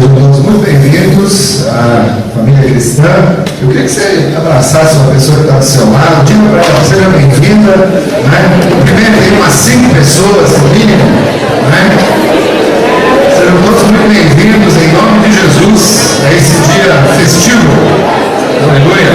Sejam todos muito bem-vindos à família cristã. Eu queria que você abraçasse uma pessoa que está do seu lado, diga para ela, seja bem-vinda. Primeiro tem umas 5 pessoas no mínimo. Sejam todos muito bem-vindos em nome de Jesus a esse dia festivo. Aleluia.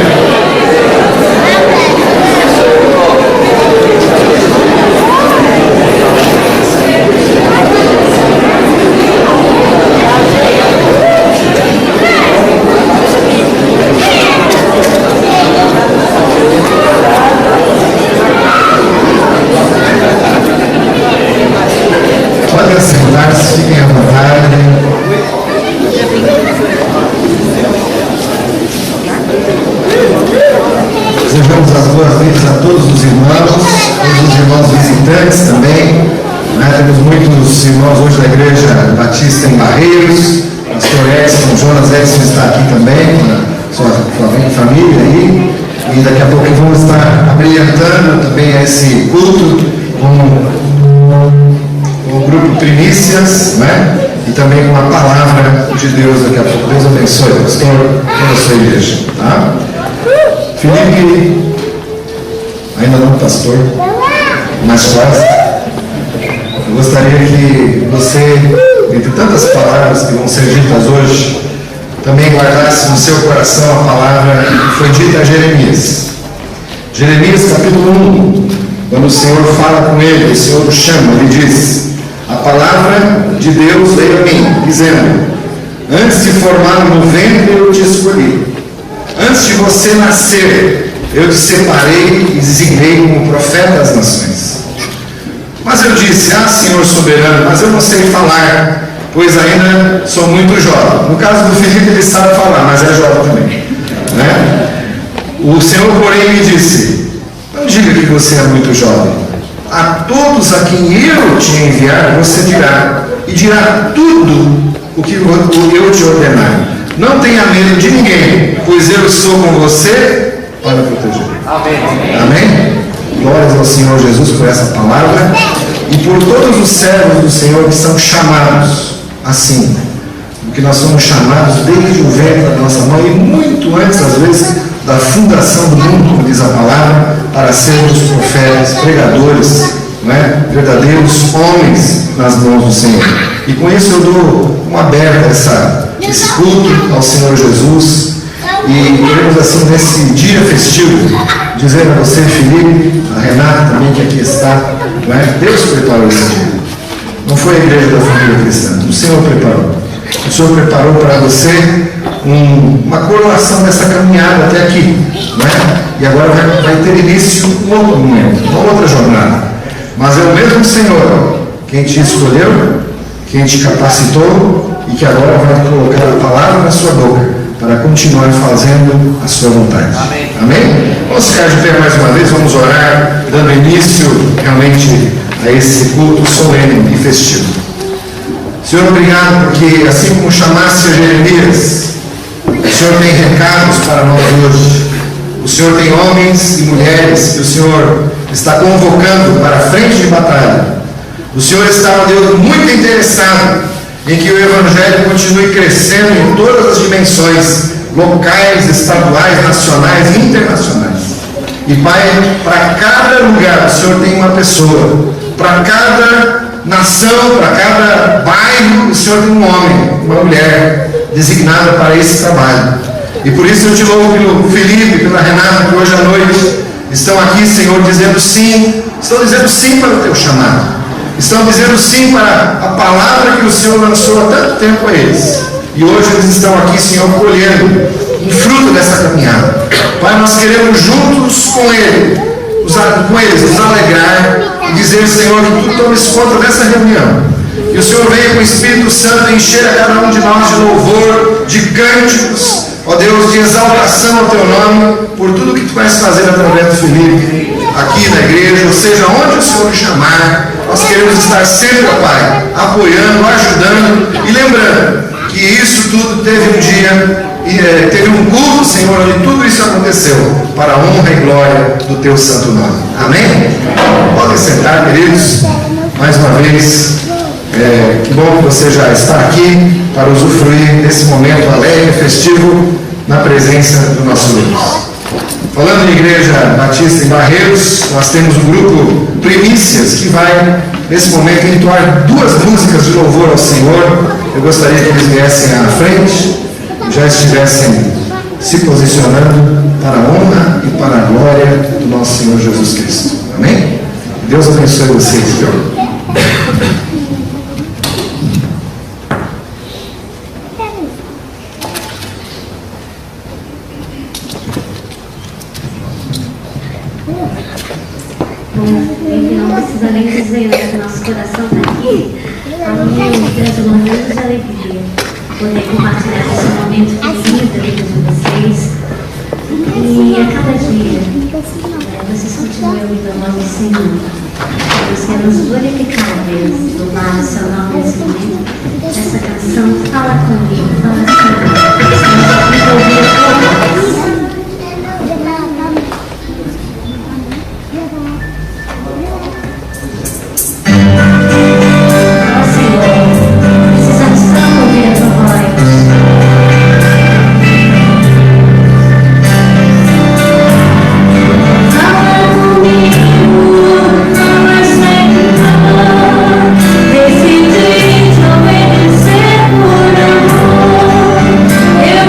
Podem sentar-se, fiquem à vontade. Desejamos as boas-vindas a todos os irmãos visitantes também. Temos muitos irmãos hoje da Igreja Batista em Barreiros. O pastor Edson, Jonas Edson está aqui também, com a sua família aí. E daqui a pouco vamos estar abrilhantando também esse culto com o grupo Primícias, e também com a palavra de Deus daqui a pouco. Deus abençoe, pastor, toda a sua igreja. Tá? Felipe, ainda não pastor, mas quase. Eu gostaria que você, entre tantas palavras que vão ser ditas hoje, também guardasse no seu coração a palavra que foi dita a Jeremias. Jeremias capítulo 1, quando o Senhor fala com ele, o Senhor o chama, ele diz: a palavra de Deus veio a mim, dizendo: antes de formá-lo no ventre eu te escolhi, antes de você nascer eu te separei e designei como profeta das nações. Mas eu disse: ah, Senhor soberano, mas eu não sei falar, pois ainda sou muito jovem. No caso do Felipe, ele sabe falar, mas é jovem também, O Senhor, porém, me disse: não diga que você é muito jovem. A todos a quem eu te enviar, você dirá, e dirá tudo o que eu te ordenar. Não tenha medo de ninguém, pois eu estou com você para proteger. Amém. Amém? Glórias ao Senhor Jesus por essa palavra e por todos os servos do Senhor que são chamados assim, porque nós somos chamados desde o ventre da nossa mãe e muito antes, às vezes, da fundação do mundo, como diz a palavra, para sermos profetas, pregadores, verdadeiros homens nas mãos do Senhor. E com isso eu dou uma aberta esse culto ao Senhor Jesus. E queremos assim, nesse dia festivo, dizer a você, Felipe, a Renata também, que aqui está, Deus preparou esse dia. Não foi a igreja da família cristã, o Senhor preparou. O Senhor preparou para você uma coroação dessa caminhada até aqui, E agora vai ter início um outro momento, uma outra jornada. Mas é o mesmo Senhor quem te escolheu, quem te capacitou e que agora vai colocar a palavra na sua boca para continuar fazendo a sua vontade. Amém? Amém? Vamos ficar de pé mais uma vez, vamos orar, dando início realmente a esse culto solene e festivo. Senhor, obrigado porque assim como chamaste a Jeremias, o Senhor tem recados para nós hoje. O Senhor tem homens e mulheres que o Senhor está convocando para a frente de batalha. O Senhor está, Deus, muito interessado em que o Evangelho continue crescendo em todas as dimensões, locais, estaduais, nacionais e internacionais. E Pai, para cada lugar o Senhor tem uma pessoa, para cada nação, para cada bairro o Senhor tem um homem, uma mulher designada para esse trabalho. E por isso eu te louvo pelo Felipe, pela Renata, que hoje à noite estão aqui, Senhor, dizendo sim, estão dizendo sim para o teu chamado. Estão dizendo sim para a palavra que o Senhor lançou há tanto tempo a eles. E hoje eles estão aqui, Senhor, colhendo um fruto dessa caminhada. Pai, nós queremos juntos com eles nos alegrar e dizer, Senhor, que Tu tomes conta dessa reunião. Que o Senhor venha com o Espírito Santo encher a cada um de nós de louvor, de cânticos, ó Deus, de exaltação ao Teu nome, por tudo que Tu vais fazer através do Felipe, aqui na igreja, ou seja, onde o Senhor te chamar. Nós queremos estar sempre, ó Pai, apoiando, ajudando e lembrando que isso tudo teve um dia, teve um culto, Senhor, onde tudo isso aconteceu para a honra e glória do Teu santo nome. Amém? Podem sentar, queridos. Mais uma vez, Que bom que você já está aqui para usufruir desse momento alegre, festivo, na presença do nosso Deus. Falando em Igreja Batista em Barreiros, nós temos um grupo Primícias que vai, nesse momento, entoar 2 músicas de louvor ao Senhor. Eu gostaria que eles viessem à frente, já estivessem se posicionando para a honra e para a glória do nosso Senhor Jesus Cristo. Amém? Deus abençoe vocês, viu? Não precisa nem dizer, né, que nosso coração está aqui, a mim traz uma grande alegria poder compartilhar esse momento feliz da vida de vocês. E a cada dia, vocês continuam ouvindo a voz do Senhor. Nós queremos glorificar a Deus, louvar o seu nome nesse momento. Essa canção fala comigo, fala Senhor. Nós vamos ouvir a tua voz. Eu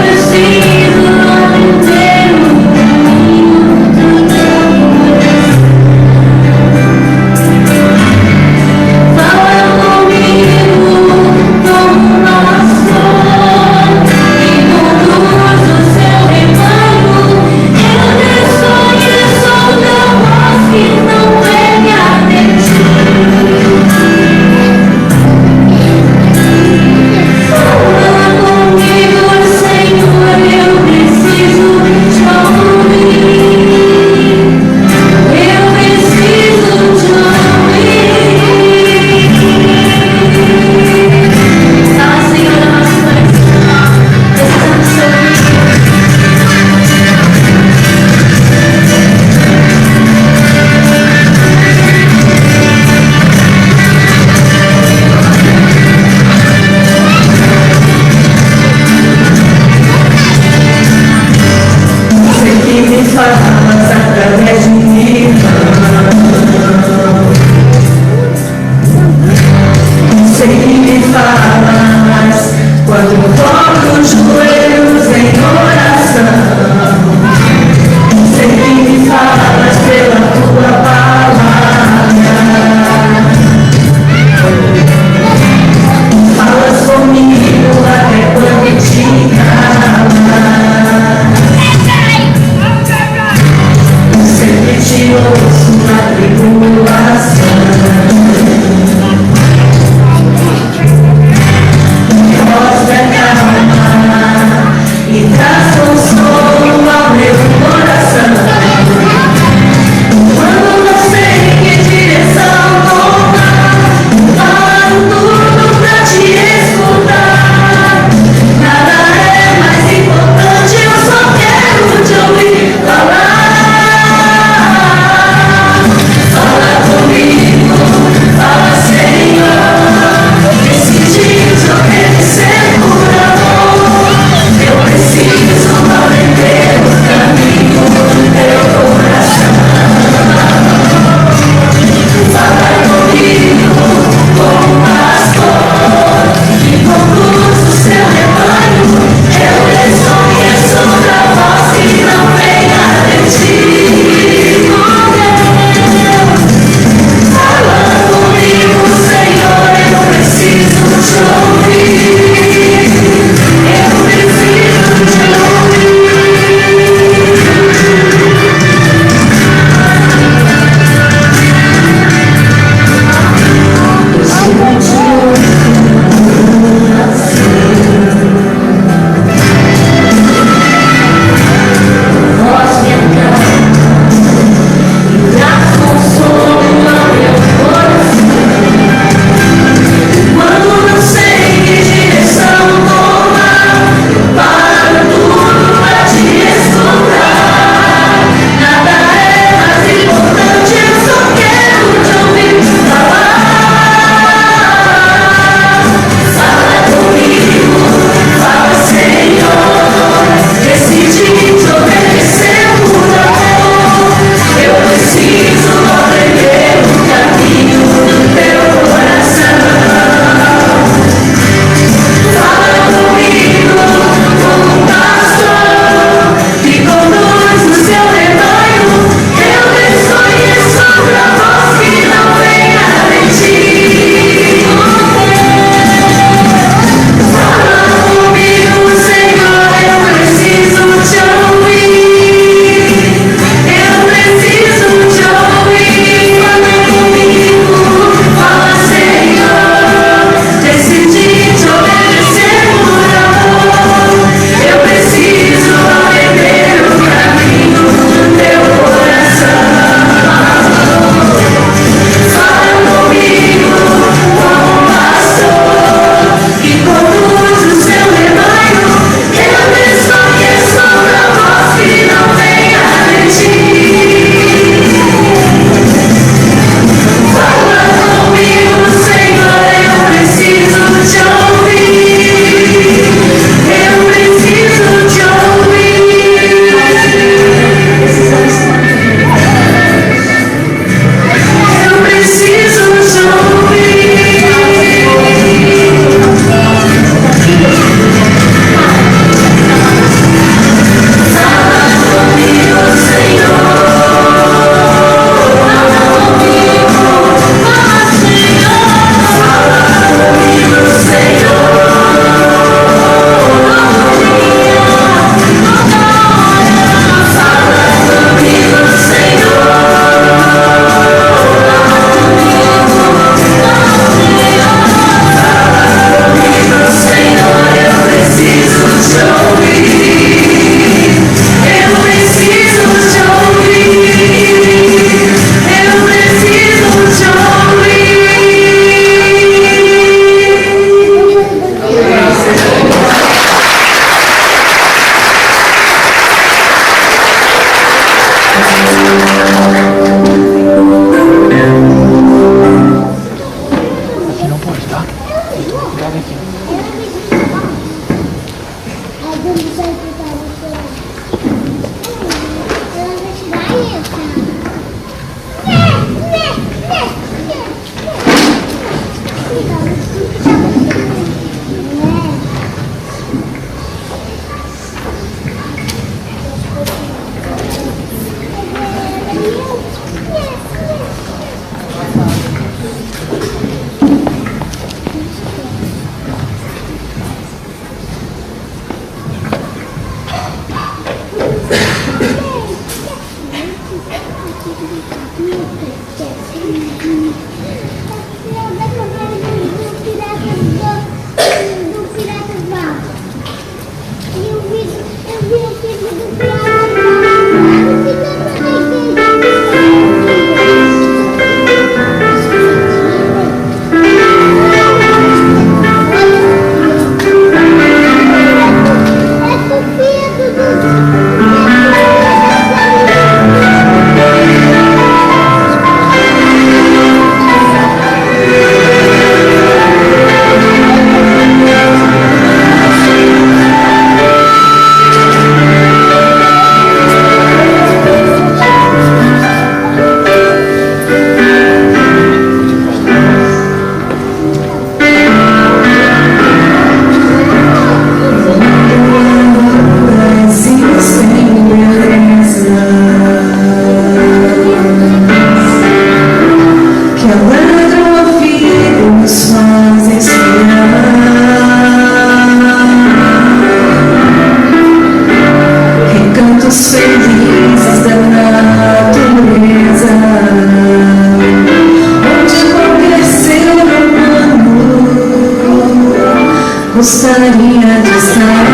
Gostaria de estar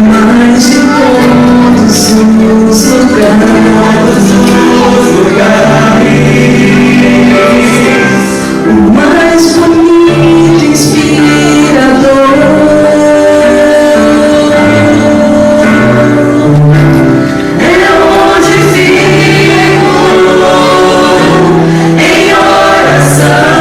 mais de todos os lugares, o mais bonito, inspirador. É onde fico em oração.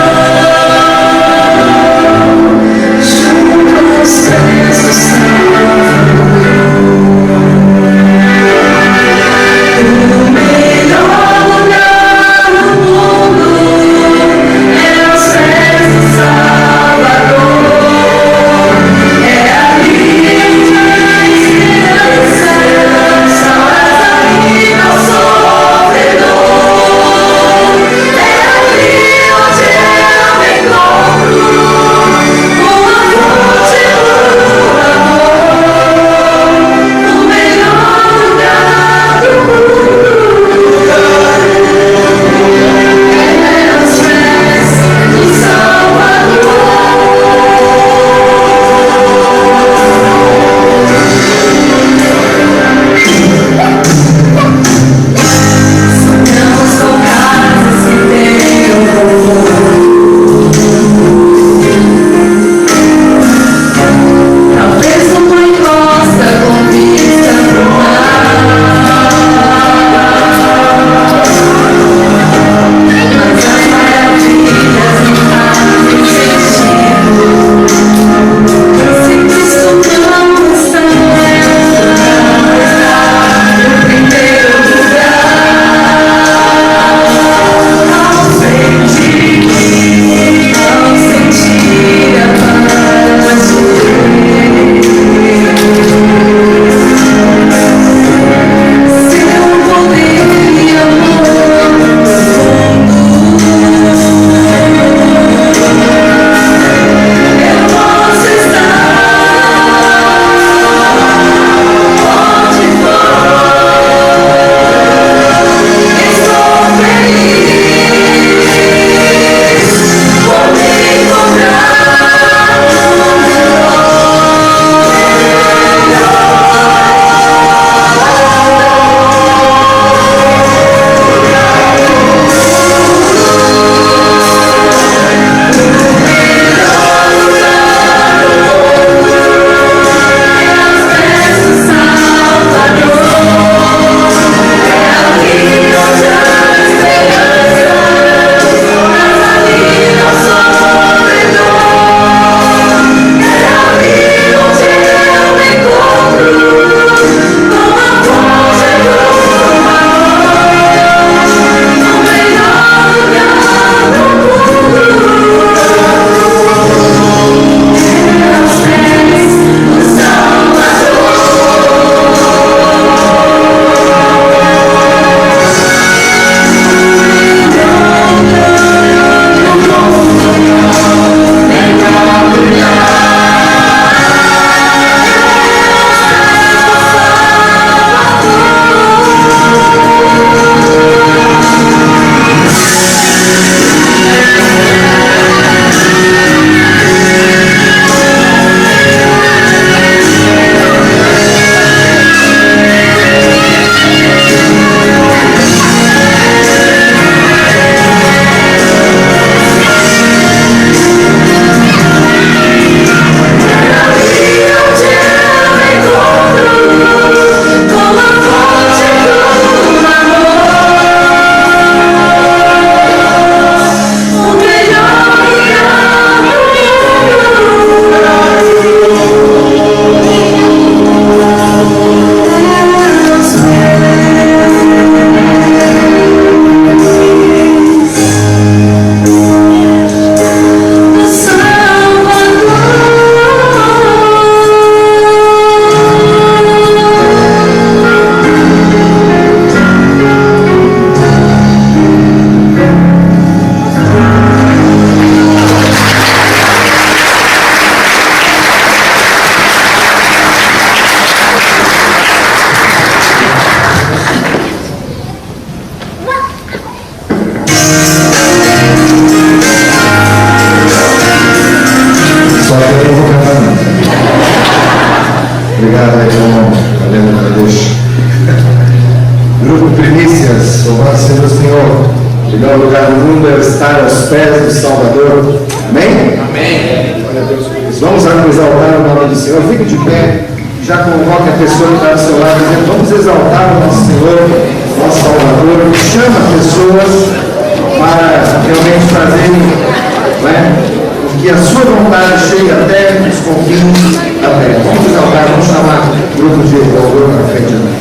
grupo Primícias, louvado seja o Senhor. Melhor lugar do mundo é estar aos pés do Salvador. Amém? Amém. Glória a Deus por isso. Vamos exaltar o nome do Senhor. Fique de pé. Já convoque a pessoa que está ao seu lado, dizendo: vamos exaltar o nosso Senhor, nosso Salvador. Chama pessoas para realmente fazerem, que a sua vontade chegue até os confins da terra. Vamos exaltar, vamos chamar o grupo de louvor para frente.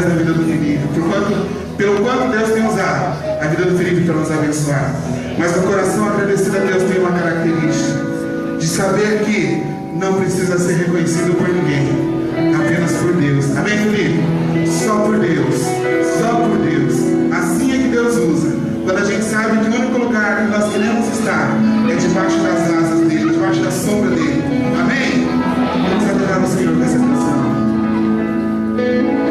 através da vida do Felipe, pelo quanto Deus tem usado a vida do Felipe para nos abençoar. Mas o coração agradecido a Deus tem uma característica de saber que não precisa ser reconhecido por ninguém, apenas por Deus. Amém, Felipe? Só por Deus, só por Deus. Assim é que Deus usa. Quando a gente sabe que o único lugar que nós queremos estar é debaixo das asas dele, debaixo da sombra dele. Amém? Vamos adorar o Senhor com essa canção. Aleluia.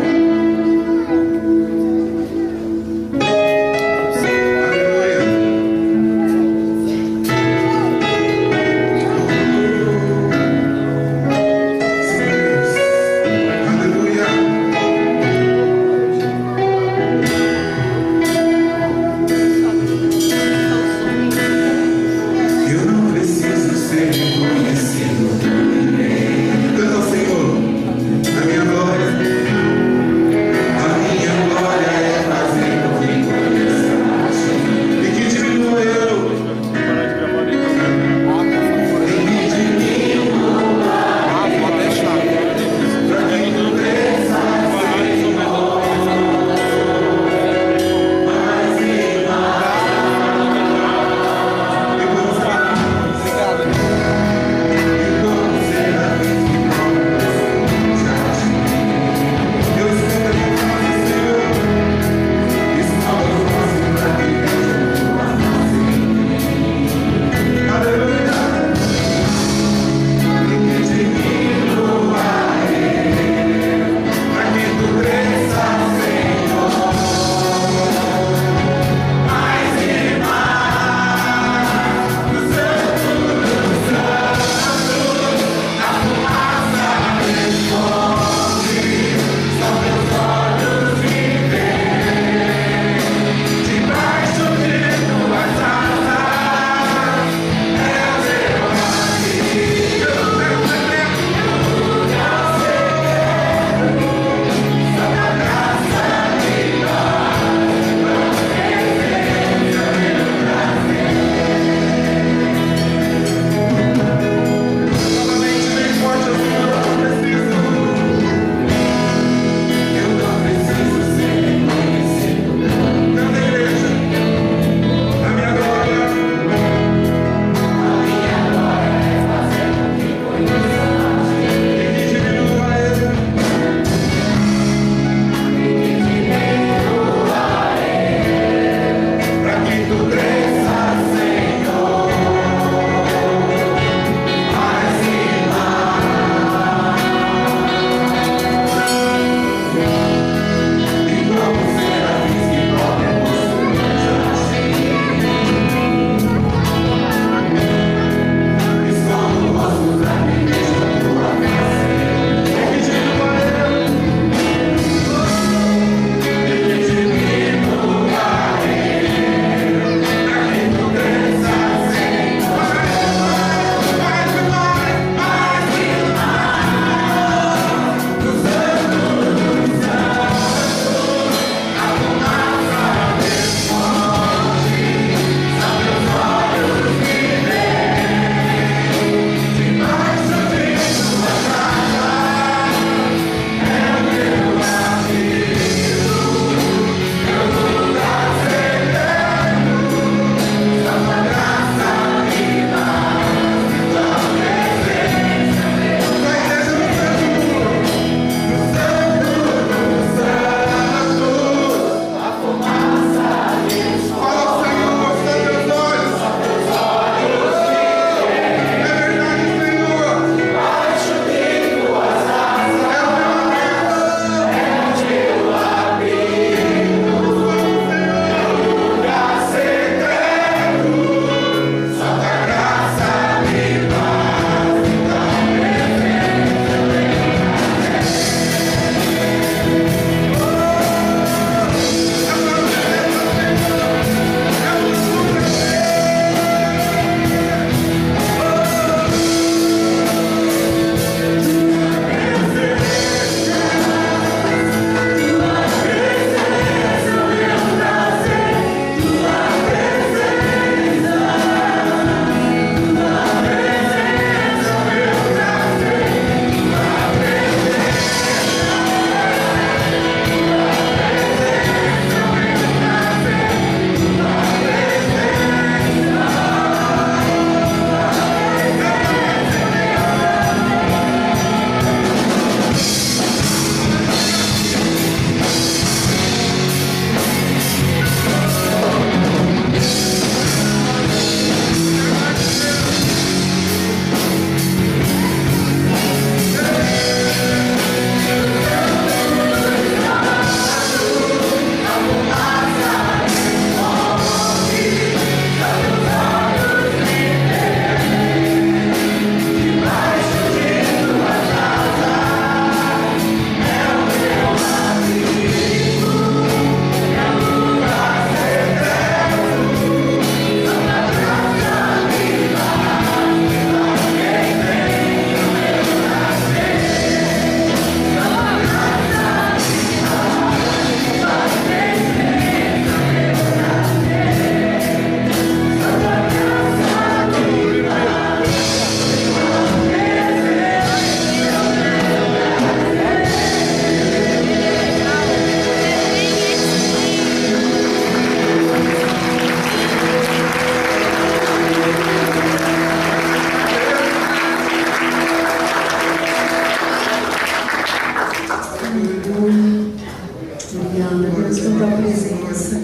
Deus, por tua presença.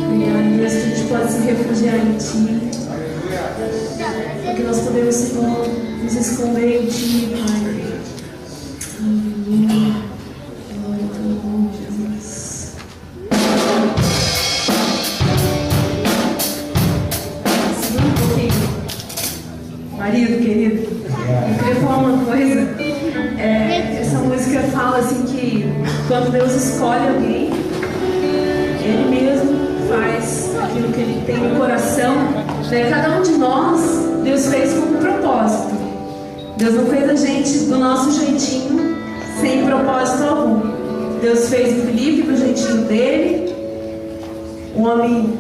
Obrigado, Deus, que a gente pode se refugiar em Ti. Porque nós podemos, Senhor, nos esconder em Ti, Pai. Amém. Glória ao Teu nome, Jesus. Segura um pouquinho. Marido, querido, eu queria falar uma coisa. Essa música fala assim que quando Deus escolhe alguém, Ele mesmo faz aquilo que Ele tem no coração. Cada um de nós, Deus fez com um propósito. Deus não fez a gente do nosso jeitinho, sem propósito algum. Deus fez o Felipe do jeitinho dele, um homem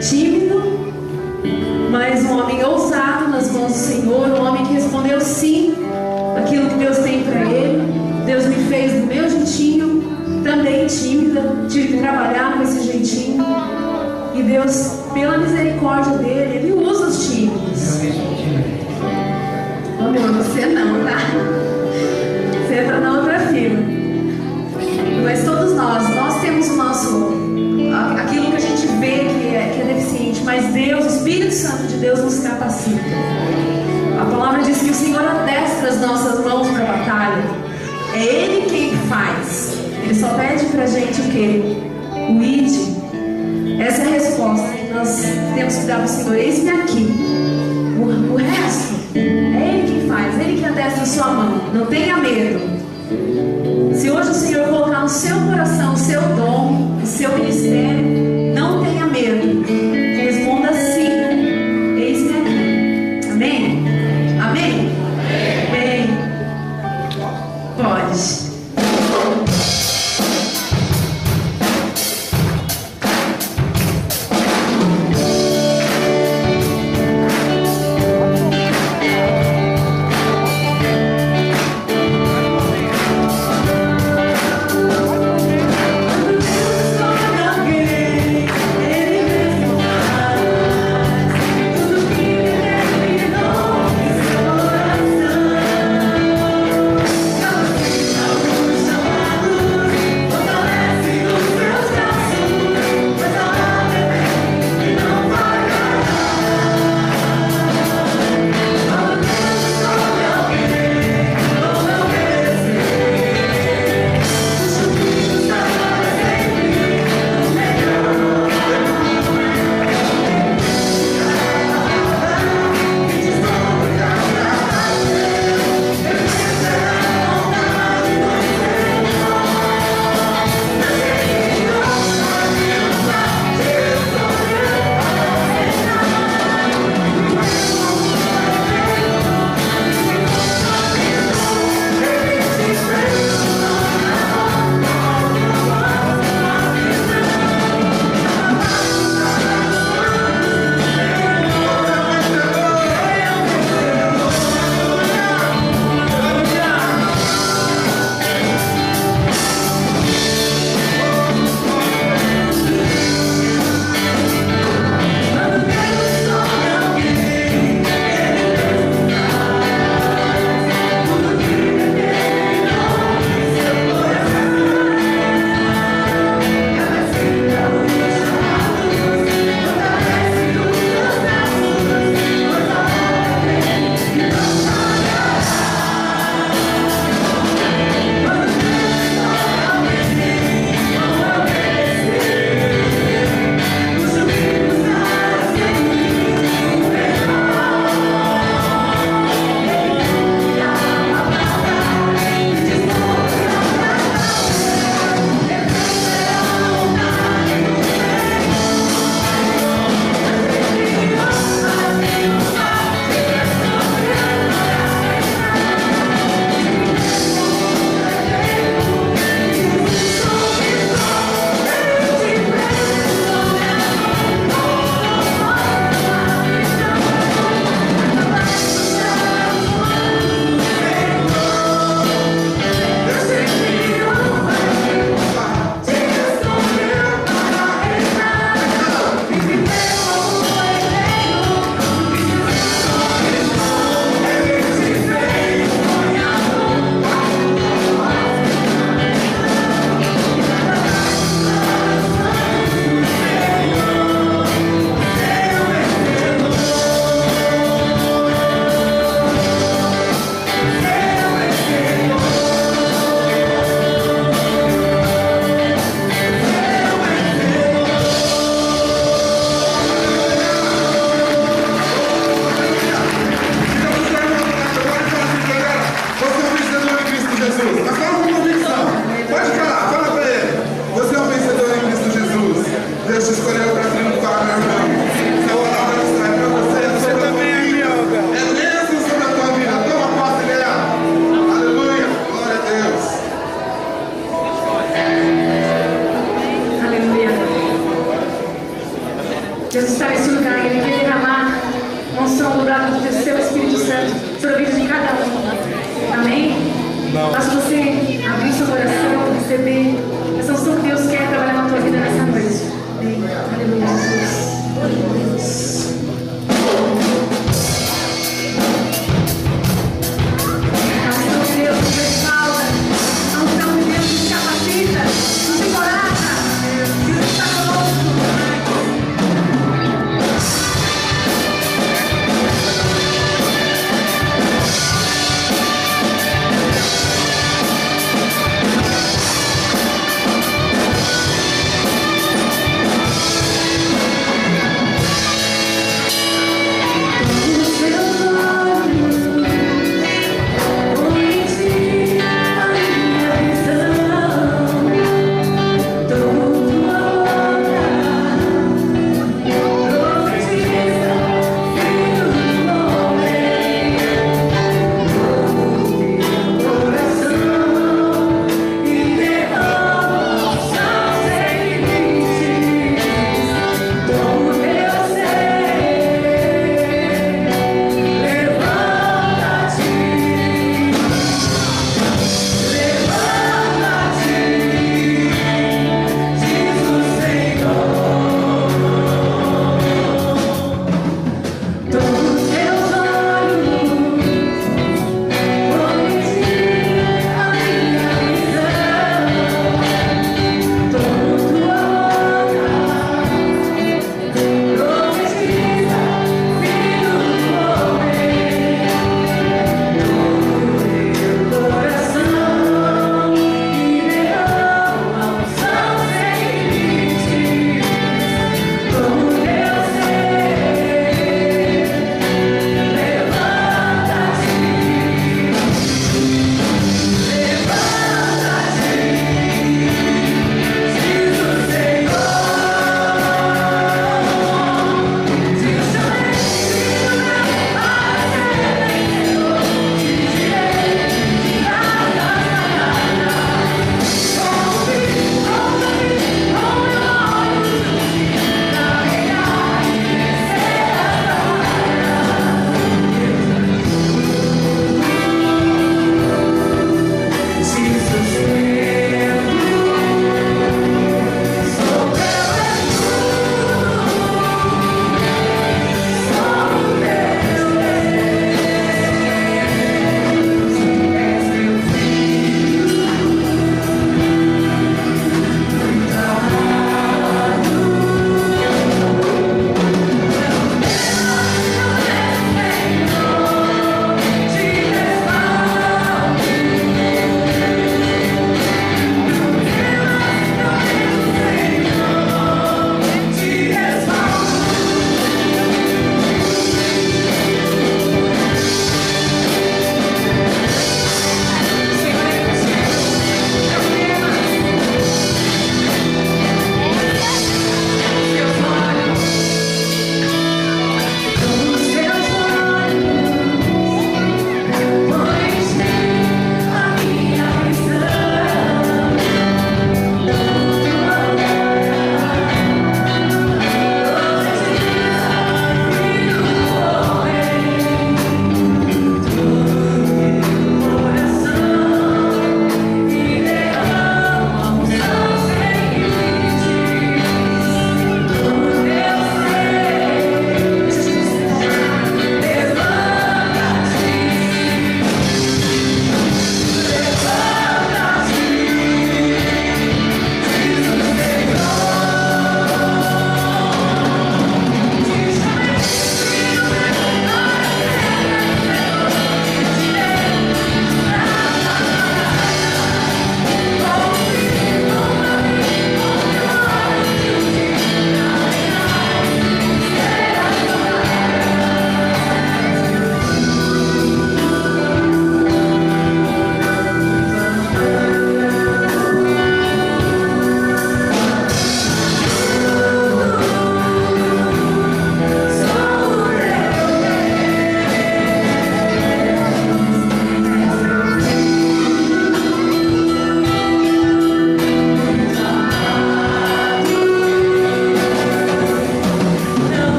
tímido, mas um homem ousado nas mãos do Senhor, um homem que respondeu sim aquilo que Deus tem para ele. Deus me fez do meu jeitinho, também tímida, tive que trabalhar com esse jeitinho. E Deus, pela misericórdia dele, Ele usa os tímidos. Ô meu, você não, tá? Você entra na outra fila. Mas todos nós temos o nosso, aquilo que a gente vê que é deficiente. Mas Deus, o Espírito Santo de Deus nos capacita. A palavra diz que o Senhor adestra as nossas mãos para a batalha. É Ele quem faz. Ele só pede pra gente o quê? O ide. Essa é a resposta que nós temos que dar para o Senhor. Eis-me aqui. O resto é Ele quem faz. Ele que adestra a sua mão. Não tenha medo. Se hoje o Senhor colocar no seu coração o seu dom, o seu ministério, não tenha medo. Responda sim. Eis-me aqui. Amém? Amém? Amém. Pode.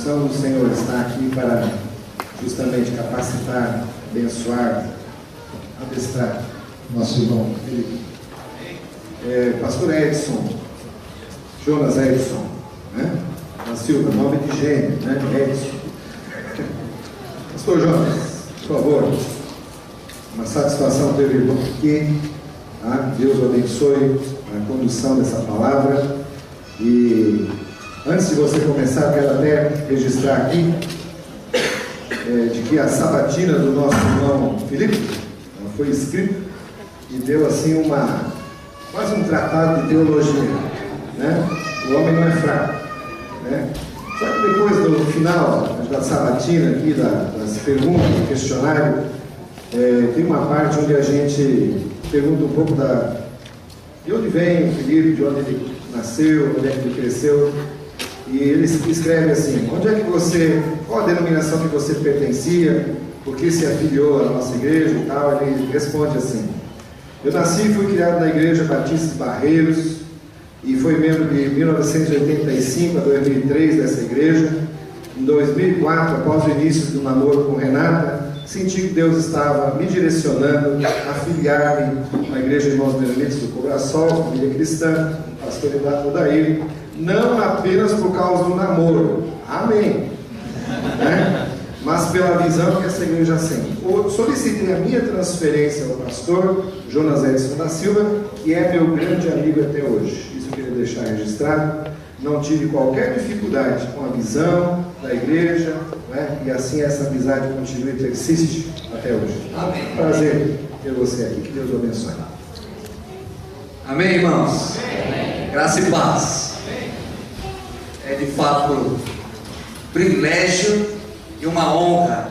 unção do Senhor está aqui para justamente capacitar, abençoar, adestrar nosso irmão Felipe. Pastor Edson, Jonas Edson, né? Da Silva, nome de gênio, né? Edson. Pastor Jonas, por favor, uma satisfação ter o irmão aqui. Tá? Deus o abençoe a condução dessa palavra. E antes de você começar, quero até registrar aqui de que a sabatina do nosso irmão Felipe foi escrita e deu assim quase um tratado de teologia, né? O homem não é fraco, né? Só que depois, no final da sabatina aqui, das perguntas, do questionário, tem uma parte onde a gente pergunta um pouco de onde vem o Felipe, de onde ele nasceu, onde é que ele cresceu. E ele escreve assim: qual a denominação que você pertencia, por que se afiliou à nossa igreja e tal. Ele responde assim: eu nasci e fui criado na Igreja Batista de Barreiros, e fui membro de 1985 a 2003 dessa igreja. Em 2004, após o início do namoro com Renata, senti que Deus estava me direcionando a filiar-me na Igreja Irmãos Benedictos do Cobraçol, família cristã, pastor Odair, não apenas por causa do namoro, amém, né? Mas pela visão que essa igreja tem. Solicitei a minha transferência ao pastor Jonas Edson da Silva, que é meu grande amigo até hoje. Isso eu queria deixar registrado. Não tive qualquer dificuldade com a visão da igreja, né? E assim essa amizade continua e persiste até hoje. Amém. Prazer ter você aqui, que Deus o abençoe. Amém, irmãos? Amém. Graça e paz. Amém. É de fato um privilégio e uma honra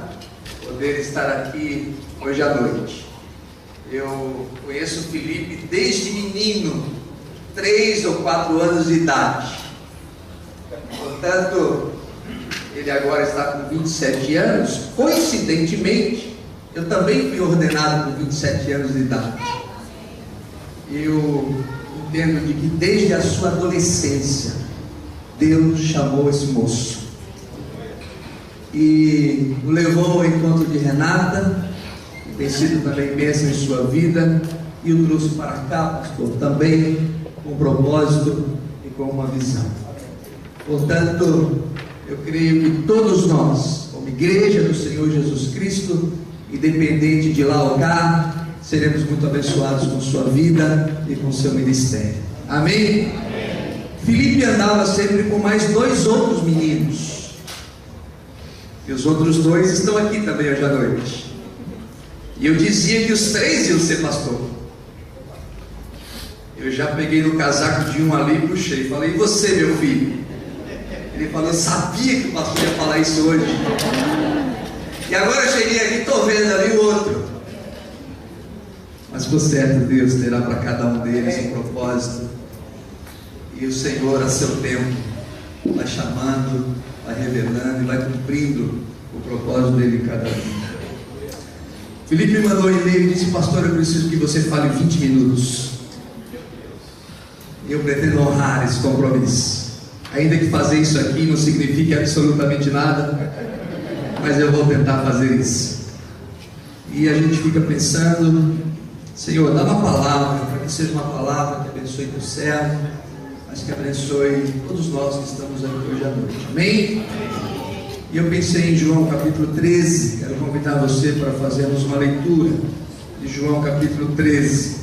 poder estar aqui hoje à noite. Eu conheço o Felipe desde menino, 3 ou 4 anos de idade. Portanto, ele agora está com 27 anos. Coincidentemente, eu também fui ordenado com 27 anos de idade. Eu entendo de que desde a sua adolescência, Deus chamou esse moço e o levou ao encontro de Renata, que tem sido também bênção em sua vida, e o trouxe para cá, pastor, também com um propósito e com uma visão. Portanto, eu creio que todos nós, como igreja do Senhor Jesus Cristo, independente de lá ou cá, seremos muito abençoados com sua vida e com seu ministério. Amém? Amém. Felipe andava sempre com mais 2 outros meninos. E os outros 2 estão aqui também hoje à noite. E eu dizia que os 3 iam ser pastor. Eu já peguei no casaco de um ali e puxei. Falei: e você, meu filho? Ele falou: eu sabia que o pastor ia falar isso hoje. E agora eu cheguei aqui e estou vendo ali o outro. Mas por certo, Deus terá para cada um deles um propósito. E o Senhor, a seu tempo, vai chamando, vai revelando e vai cumprindo o propósito dele em cada um. Felipe me mandou um e-mail e disse: pastor, eu preciso que você fale 20 minutos. E eu pretendo honrar esse compromisso. Ainda que fazer isso aqui não signifique absolutamente nada, mas eu vou tentar fazer isso. E a gente fica pensando: Senhor, dá uma palavra, para que seja uma palavra que abençoe o servo, mas que abençoe todos nós que estamos aqui hoje à noite. Amém? E eu pensei em João capítulo 13. Quero convidar você para fazermos uma leitura de João capítulo 13.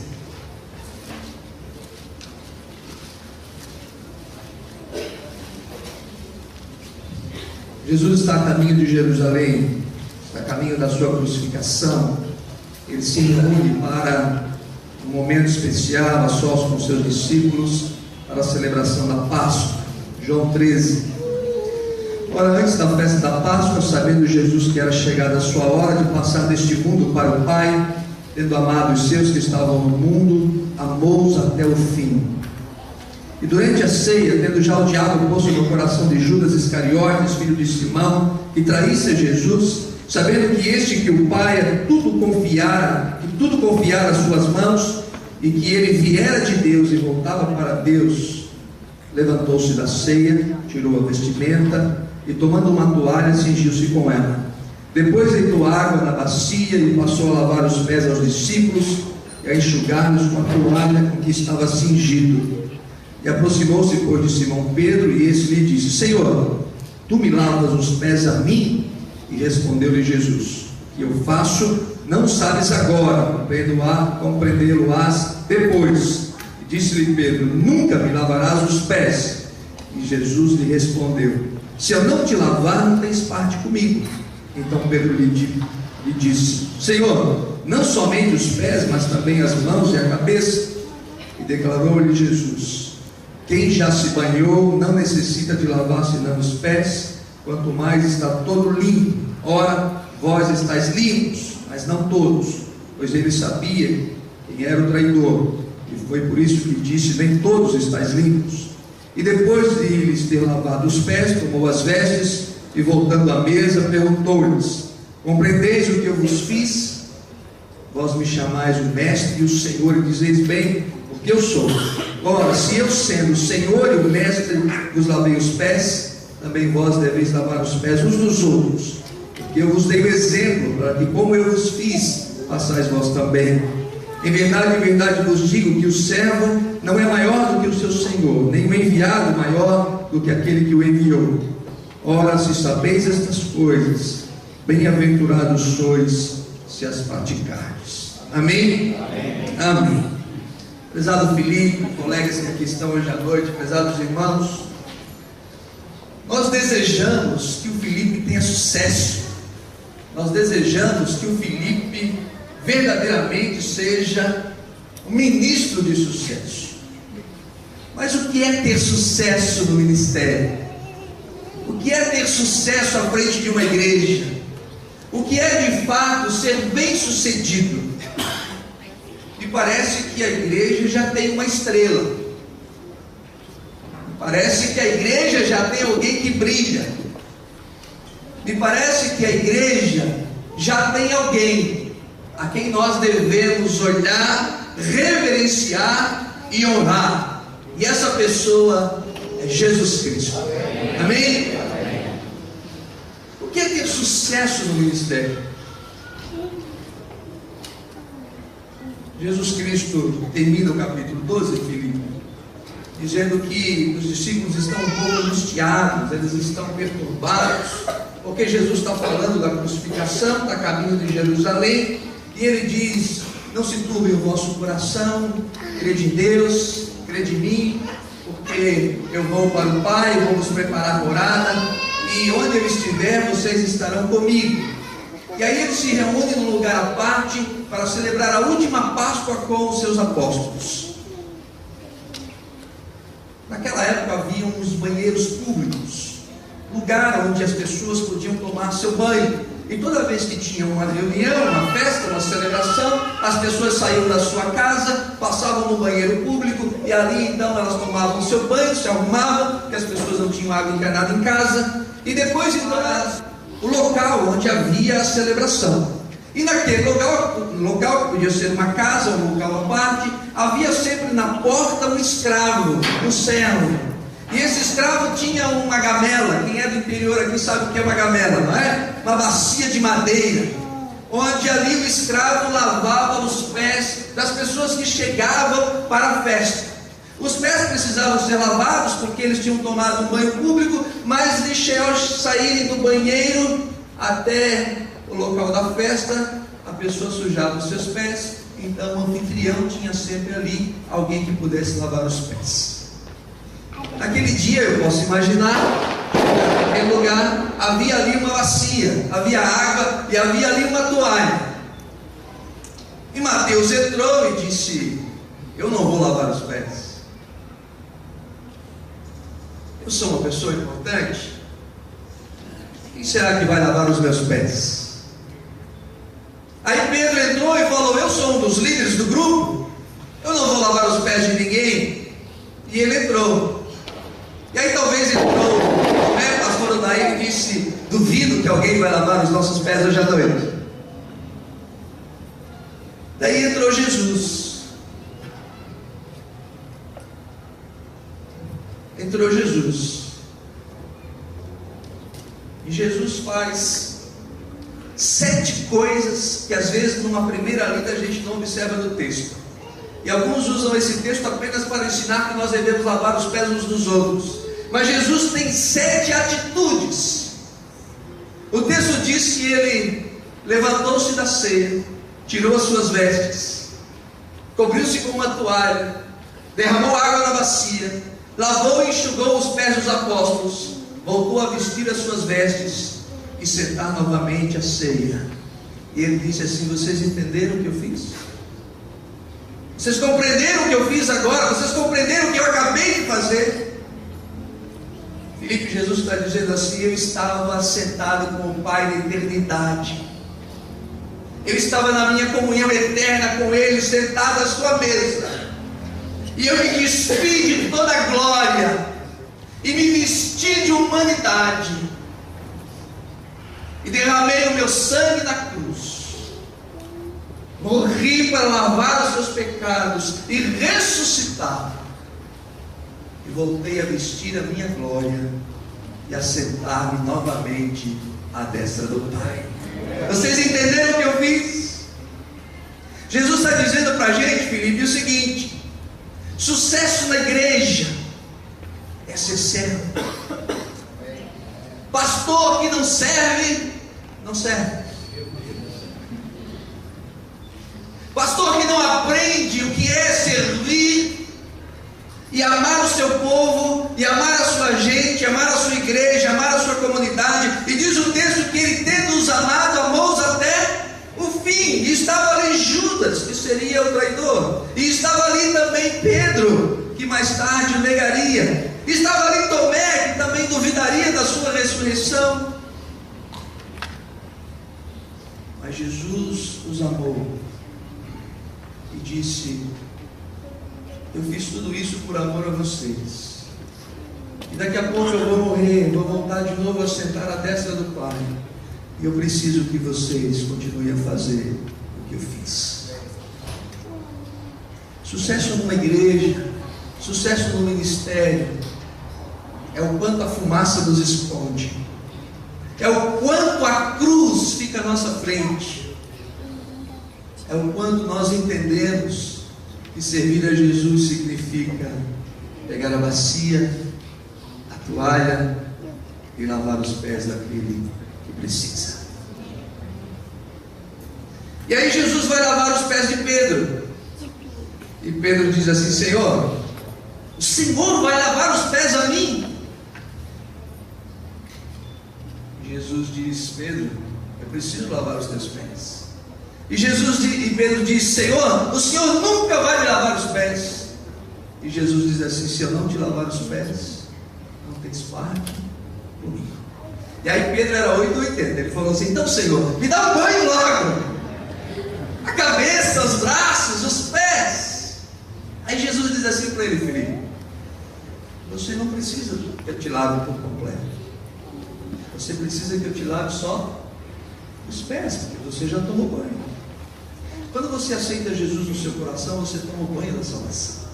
Jesus está a caminho de Jerusalém, está a caminho da sua crucificação. Ele se reúne para um momento especial, a sós com seus discípulos, para a celebração da Páscoa. João 13. Ora, antes da festa da Páscoa, sabendo Jesus que era chegada a sua hora de passar deste mundo para o Pai, tendo amado os seus que estavam no mundo, amou-os até o fim. E durante a ceia, tendo já o diabo posto no coração de Judas Iscariotes, filho de Simão, que traísse a Jesus, sabendo que este que o Pai tudo confiara às suas mãos, e que ele viera de Deus e voltava para Deus, levantou-se da ceia, tirou a vestimenta e tomando uma toalha, cingiu-se com ela. Depois deitou água na bacia e passou a lavar os pés aos discípulos e a enxugar-nos com a toalha com que estava cingido. E aproximou-se, pois, de Simão Pedro, e esse lhe disse: Senhor, tu me lavas os pés a mim? E respondeu-lhe Jesus: que eu faço, não sabes agora, compreendê-lo-ás depois. E disse-lhe Pedro: nunca me lavarás os pés. E Jesus lhe respondeu: se eu não te lavar, não tens parte comigo. Então Pedro lhe disse: Senhor, não somente os pés, mas também as mãos e a cabeça. E declarou-lhe Jesus: quem já se banhou não necessita de lavar senão os pés, quanto mais está todo limpo. Ora, vós estáis limpos, mas não todos, pois ele sabia quem era o traidor, e foi por isso que disse: nem todos estáis limpos. E depois de lhes ter lavado os pés, tomou as vestes e, voltando à mesa, perguntou-lhes: compreendeis o que eu vos fiz? Vós me chamais o mestre e o Senhor, e dizeis bem, porque eu sou. Ora, se eu, sendo o Senhor e o mestre, vos lavei os pés, também vós deveis lavar os pés uns dos outros, porque eu vos dei o exemplo, para que, como eu vos fiz, façais vós também. Em verdade vos digo que o servo não é maior do que o seu senhor, nem o enviado maior do que aquele que o enviou. Ora, se sabeis estas coisas, bem-aventurados sois se as praticardes. Amém? Amém. Amém. Prezado Felipe, colegas que aqui estão hoje à noite, prezados irmãos, nós desejamos que o Felipe tenha sucesso. Nós desejamos que o Felipe verdadeiramente seja um ministro de sucesso. Mas o que é ter sucesso no ministério? O que é ter sucesso à frente de uma igreja? O que é de fato ser bem sucedido? Me parece que a igreja já tem uma estrela. Me parece que a igreja já tem alguém que brilha. Me parece que a igreja já tem alguém a quem nós devemos olhar, reverenciar e honrar. E essa pessoa é Jesus Cristo. Amém? O que é ter sucesso no ministério? Jesus Cristo termina o capítulo 12, Filipe, dizendo que os discípulos estão um pouco angustiados, eles estão perturbados, porque Jesus está falando da crucificação, está a caminho de Jerusalém, e ele diz: não se turbe o vosso coração, crede em Deus, crede em mim, porque eu vou para o Pai, vamos preparar a morada, e onde eu estiver, vocês estarão comigo. E aí ele se reúne num lugar à parte para celebrar a última Páscoa com os seus apóstolos. Naquela época havia uns banheiros públicos, lugar onde as pessoas podiam tomar seu banho. E toda vez que tinha uma reunião, uma festa, uma celebração, as pessoas saíam da sua casa, passavam no banheiro público, e ali então elas tomavam seu banho, se arrumavam, porque as pessoas não tinham água encanada em casa, e depois então o local onde havia a celebração. E naquele local que podia ser uma casa, um local à parte, havia sempre na porta um escravo, um servo. E esse escravo tinha uma gamela. Quem é do interior aqui sabe o que é uma gamela, não é? Uma bacia de madeira, onde ali o escravo lavava os pés das pessoas que chegavam para a festa. Os pés precisavam ser lavados porque eles tinham tomado um banho público, mas deixaram saírem do banheiro até o local da festa, a pessoa sujava os seus pés. Então o anfitrião tinha sempre ali alguém que pudesse lavar os pés. Naquele dia, eu posso imaginar, naquele lugar havia ali uma bacia, havia água e havia ali uma toalha. E Mateus entrou e disse: eu não vou lavar os pés. Eu sou uma pessoa importante. Quem será que vai lavar os meus pés? Aí Pedro entrou e falou: eu sou um dos líderes do grupo, eu não vou lavar os pés de ninguém. E ele entrou. E aí talvez entrou, né, pastor Odair, e disse: duvido que alguém vai lavar os nossos pés hoje à noite. Daí entrou Jesus. Entrou Jesus. E Jesus faz 7 coisas que às vezes numa primeira lida a gente não observa no texto. E alguns usam esse texto apenas para ensinar que nós devemos lavar os pés uns dos outros. Mas Jesus tem 7 atitudes. O texto diz que ele levantou-se da ceia, tirou as suas vestes, cobriu-se com uma toalha, derramou água na bacia, lavou e enxugou os pés dos apóstolos, voltou a vestir as suas vestes e sentar novamente a ceia. E ele disse assim: vocês entenderam o que eu fiz? Vocês compreenderam o que eu fiz agora? Vocês compreenderam o que eu acabei de fazer? Filipe, Jesus está dizendo assim: eu estava sentado com o Pai na eternidade, eu estava na minha comunhão eterna com Ele, sentado à sua mesa, e eu me despi de toda a glória, e me vesti de humanidade, e derramei o meu sangue na cruz, morri para lavar os seus pecados e ressuscitar, e voltei a vestir a minha glória e a sentar-me novamente à destra do Pai. Vocês entenderam o que eu fiz? Jesus está dizendo para a gente, Filipe, o seguinte: sucesso na igreja é ser servo. Pastor que não serve, não serve. Pastor que não aprende o que é servir e amar o seu povo, e amar a sua gente, amar a sua igreja, amar a sua comunidade. E diz o texto que ele, tendo-os amado, amou-os até o fim. E estava ali Judas, que seria o traidor, e estava ali também Pedro, que mais tarde o negaria, e estava ali Tomé, que também duvidaria da sua ressurreição. Mas Jesus os amou e disse: eu fiz tudo isso por amor a vocês, e daqui a pouco eu vou morrer, vou voltar de novo a sentar à destra do Pai, e eu preciso que vocês continuem a fazer o que eu fiz. Sucesso numa igreja, sucesso no ministério, é o quanto a fumaça nos esconde, é o quanto a cruz fica à nossa frente, é o quanto nós entendemos que servir a Jesus significa pegar a bacia, a toalha e lavar os pés daquele que precisa. E aí Jesus vai lavar os pés de Pedro, e Pedro diz assim: Senhor, o Senhor vai lavar os pés a mim? Jesus diz: Pedro, eu preciso lavar os teus pés. E Pedro diz: Senhor, o Senhor nunca vai me lavar os pés. E Jesus diz assim: se eu não te lavar os pés, não tens parte comigo. E aí Pedro era 880, ele falou assim: então Senhor, me dá um banho logo, a cabeça, os braços, os pés. Aí Jesus diz assim para ele: Filipe, você não precisa que eu te lave por completo, você precisa que eu te lave só os pés, porque você já tomou banho. Quando você aceita Jesus no seu coração, você toma o banho da salvação.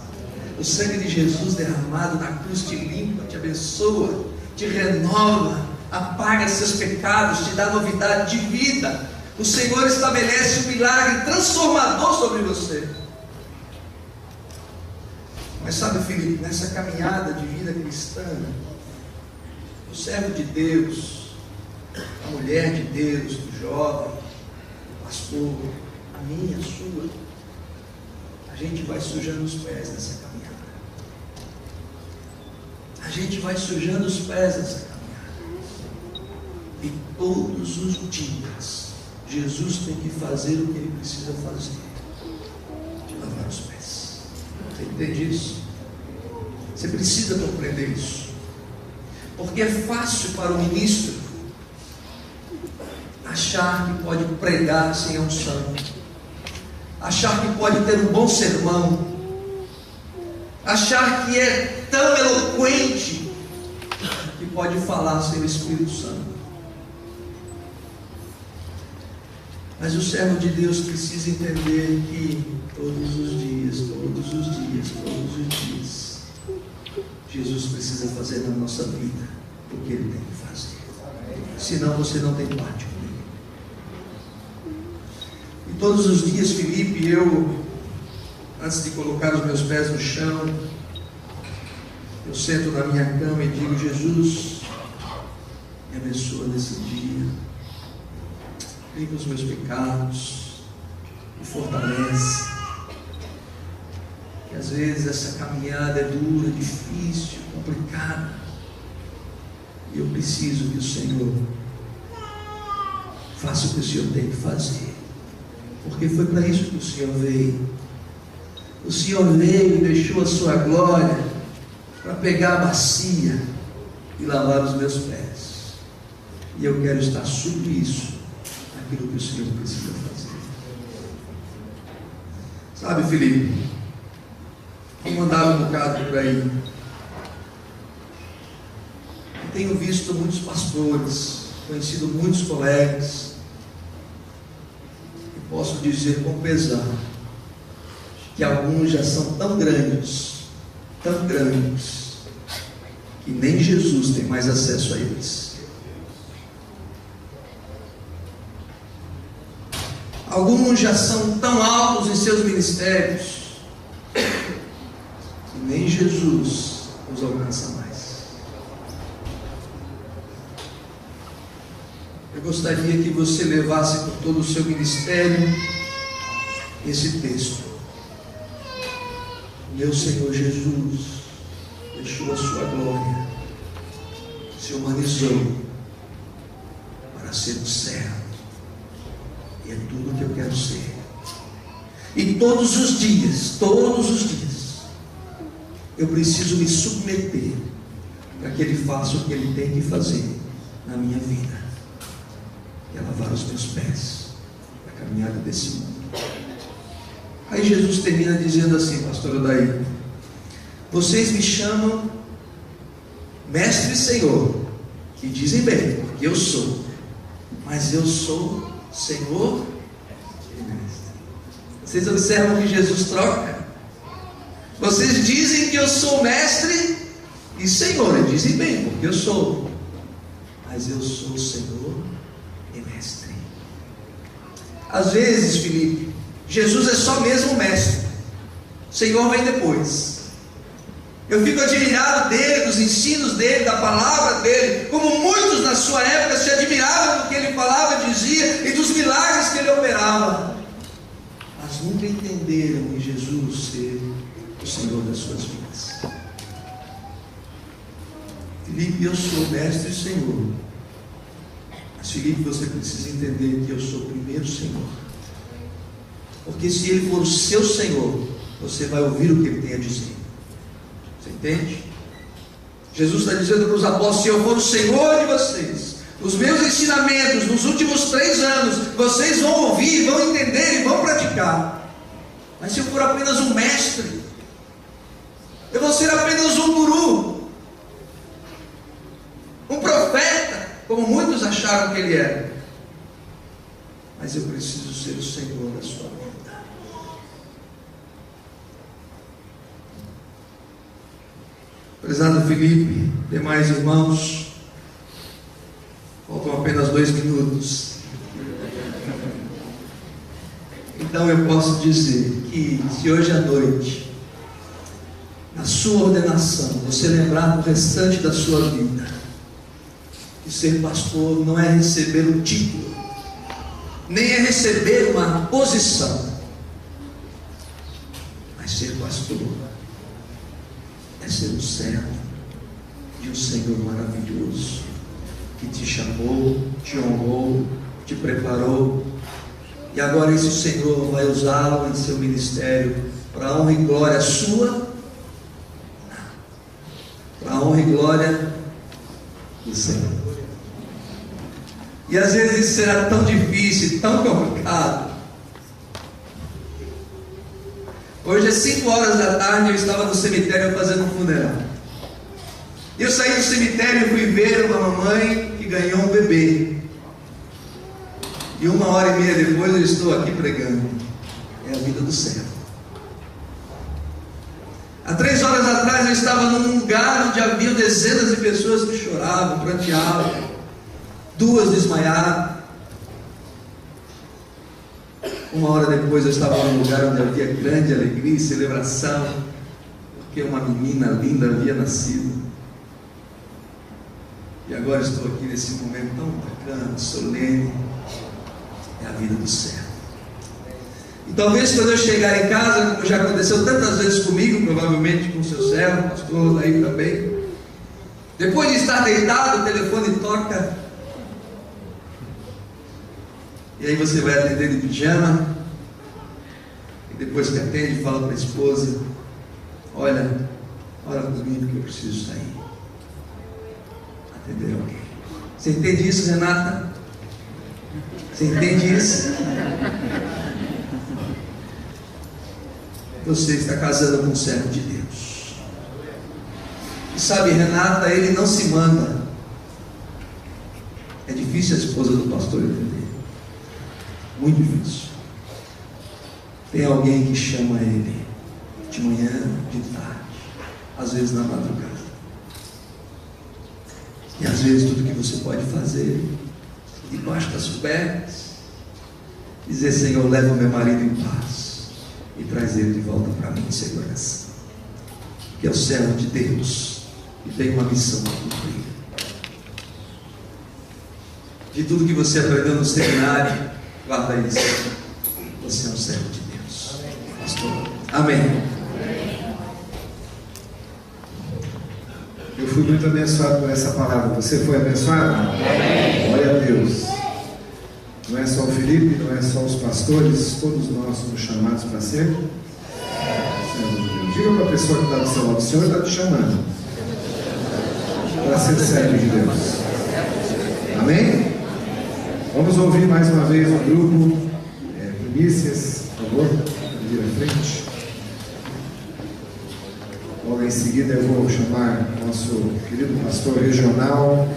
O sangue de Jesus derramado na cruz te limpa, te abençoa, te renova, apaga seus pecados, te dá novidade de vida. O Senhor estabelece um milagre transformador sobre você. Mas sabe, Filipe, nessa caminhada de vida cristã, o servo de Deus, a mulher de Deus, o jovem, o pastor, a minha, a sua, a gente vai sujando os pés nessa caminhada. A gente vai sujando os pés nessa caminhada. E todos os dias, Jesus tem que fazer o que ele precisa fazer, de lavar os pés. Você entende isso? Você precisa compreender isso. Porque é fácil para o ministro achar que pode pregar sem unção, achar que pode ter um bom sermão, achar que é tão eloquente que pode falar sem o Espírito Santo. Mas o servo de Deus precisa entender que todos os dias, Jesus precisa fazer na nossa vida o que ele tem que fazer. senão você não tem parte comigo. E todos os dias, Felipe, eu, antes de colocar os meus pés no chão, eu sento na minha cama e digo: Jesus, me abençoa nesse dia, limpa os meus pecados, me fortalece. Que às vezes essa caminhada é dura, difícil, complicada, e eu preciso que o Senhor faça o que o Senhor tem que fazer, porque foi para isso que o Senhor veio. O Senhor veio e deixou a sua glória para pegar a bacia e lavar os meus pés, e eu quero estar submisso àquilo que o Senhor precisa fazer. Sabe, Felipe, vamos andar um bocado por aí. Eu tenho visto muitos pastores, conhecido muitos colegas, e posso dizer com pesar que alguns já são tão grandes, que nem Jesus tem mais acesso a eles. Alguns já são tão altos em seus ministérios que nem Jesus os alcança mais. Eu gostaria que você levasse por todo o seu ministério esse texto. Meu Senhor Jesus deixou a sua glória, se humanizou para ser um servo, e é tudo que eu quero ser. E todos os dias, eu preciso me submeter para que Ele faça o que Ele tem que fazer na minha vida, e é lavar os meus pés na caminhada desse mundo. Aí Jesus termina dizendo assim, pastor Odaí: vocês me chamam mestre e Senhor, e dizem bem, porque eu sou, mas eu sou Senhor e mestre. Vocês observam que Jesus troca? Vocês dizem que eu sou mestre e Senhor, e dizem bem, porque eu sou, mas eu sou Senhor e mestre. Às vezes, Felipe, Jesus é só mesmo mestre, Senhor vem depois. Eu fico admirado dele, dos ensinos dele, da palavra dele, como muitos na sua época se admiravam do que ele falava, dizia, e dos milagres que ele operava, mas nunca entenderam em Jesus ser o Senhor das suas vidas. Felipe, eu sou mestre e Senhor, mas Felipe, você precisa entender que eu sou primeiro Senhor, porque se Ele for o seu Senhor, você vai ouvir o que Ele tem a dizer. Você entende? Jesus está dizendo para os apóstolos: se eu for o Senhor de vocês, os meus ensinamentos nos últimos 3 anos, vocês vão ouvir, vão entender e vão praticar. Mas se eu for apenas um mestre, eu vou ser apenas um guru, um profeta, como muitos acharam que ele era. Mas eu preciso ser o Senhor da sua vida. Prezado Felipe, demais irmãos, faltam apenas 2 minutos. Então eu posso dizer que se hoje à noite, na sua ordenação, você lembrar do restante da sua vida, que ser pastor não é receber um título, nem é receber uma posição, mas ser pastor é ser um servo de um Senhor maravilhoso, que te chamou, te honrou, te preparou, e agora esse Senhor vai usá-lo em seu ministério para a honra e glória sua, para a honra e glória do Senhor. E às vezes isso será tão difícil, tão complicado. Hoje às 5 horas da tarde eu estava no cemitério fazendo um funeral. Eu saí do cemitério e fui ver uma mamãe que ganhou um bebê. E 1h30 depois eu estou aqui pregando. É a vida do servo. Há 3 horas atrás eu estava num lugar onde havia dezenas de pessoas que choravam, pranteavam. 2 desmaiaram. 1 hora depois eu estava num lugar onde havia grande alegria e celebração, porque uma menina linda havia nascido. E agora estou aqui nesse momento tão bacana, solene. É a vida do céu. E talvez quando eu chegar em casa, como já aconteceu tantas vezes comigo, provavelmente com o seu servo, pastor aí também, depois de estar deitado, o telefone toca. E aí você vai atender de pijama. E depois que atende, fala para a esposa: olha, ora por mim porque eu preciso sair. Atender alguém. Você entende isso, Renata? Você entende isso? Você está casando com um servo de Deus. E sabe, Renata, ele não se manda. É difícil a esposa do pastor entender. Muito difícil. Tem alguém que chama ele de manhã, de tarde, às vezes na madrugada. E às vezes tudo que você pode fazer, debaixo das cobertas, dizer: Senhor, leva o meu marido em paz e traz ele de volta para mim em segurança. Que é o servo de Deus e tem uma missão a cumprir. De tudo que você aprendeu no seminário, guarda isso. Você é um servo de Deus. Pastor. Amém. Eu fui muito abençoado por essa palavra. Você foi abençoado? Amém. Glória a Deus. Não é só o Felipe, não é só os pastores, todos nós somos chamados para ser servos de Deus. Diga para a pessoa que está do seu lado: o Senhor está te chamando para ser servo de Deus. Amém? Vamos ouvir mais uma vez o grupo Primícias, por favor, vir à frente. Logo em seguida eu vou chamar nosso querido pastor regional.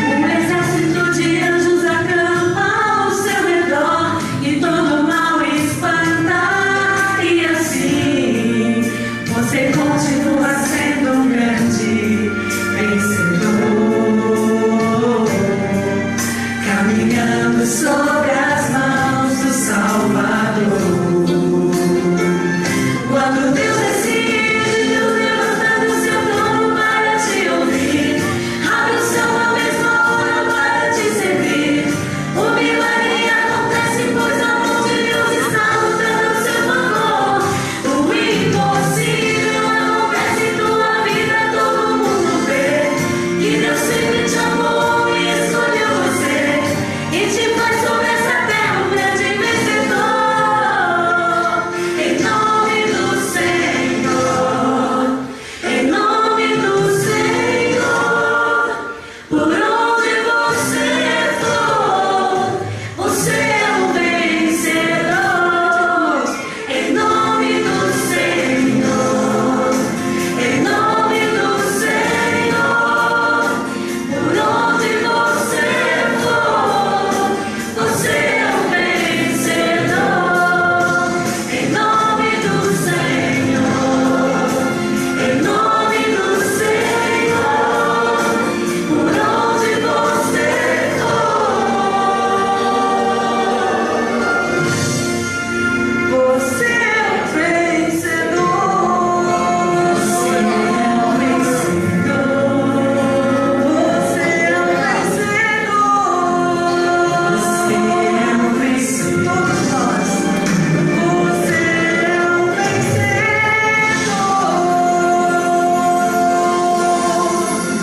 Um exército de anjos acampa ao seu redor e todo mal espanta. E assim você continua sendo um grande vencedor, caminhando sobre as mãos do Salvador. Quando Deus decide, Deus levanta do seu trono para te ouvir, abre o céu na mesma hora para te servir. O milagre acontece, pois a mão de Deus está lutando ao seu favor. O impossível acontece em tua vida, todo mundo vê que Deus sempre te amou e escolheu você e te faz sobre essa terra um grande vencedor. Em nome do Senhor, em nome do Senhor, por onde você for, você é um vencedor. Em nome do Senhor, em nome do Senhor, por onde você for, você é um vencedor. Em nome do Senhor, em nome do Senhor, por onde você for, você é um vencedor. Você é um vencedor. Você é um vencedor. Você é um vencedor. Todos nós. Você é um vencedor.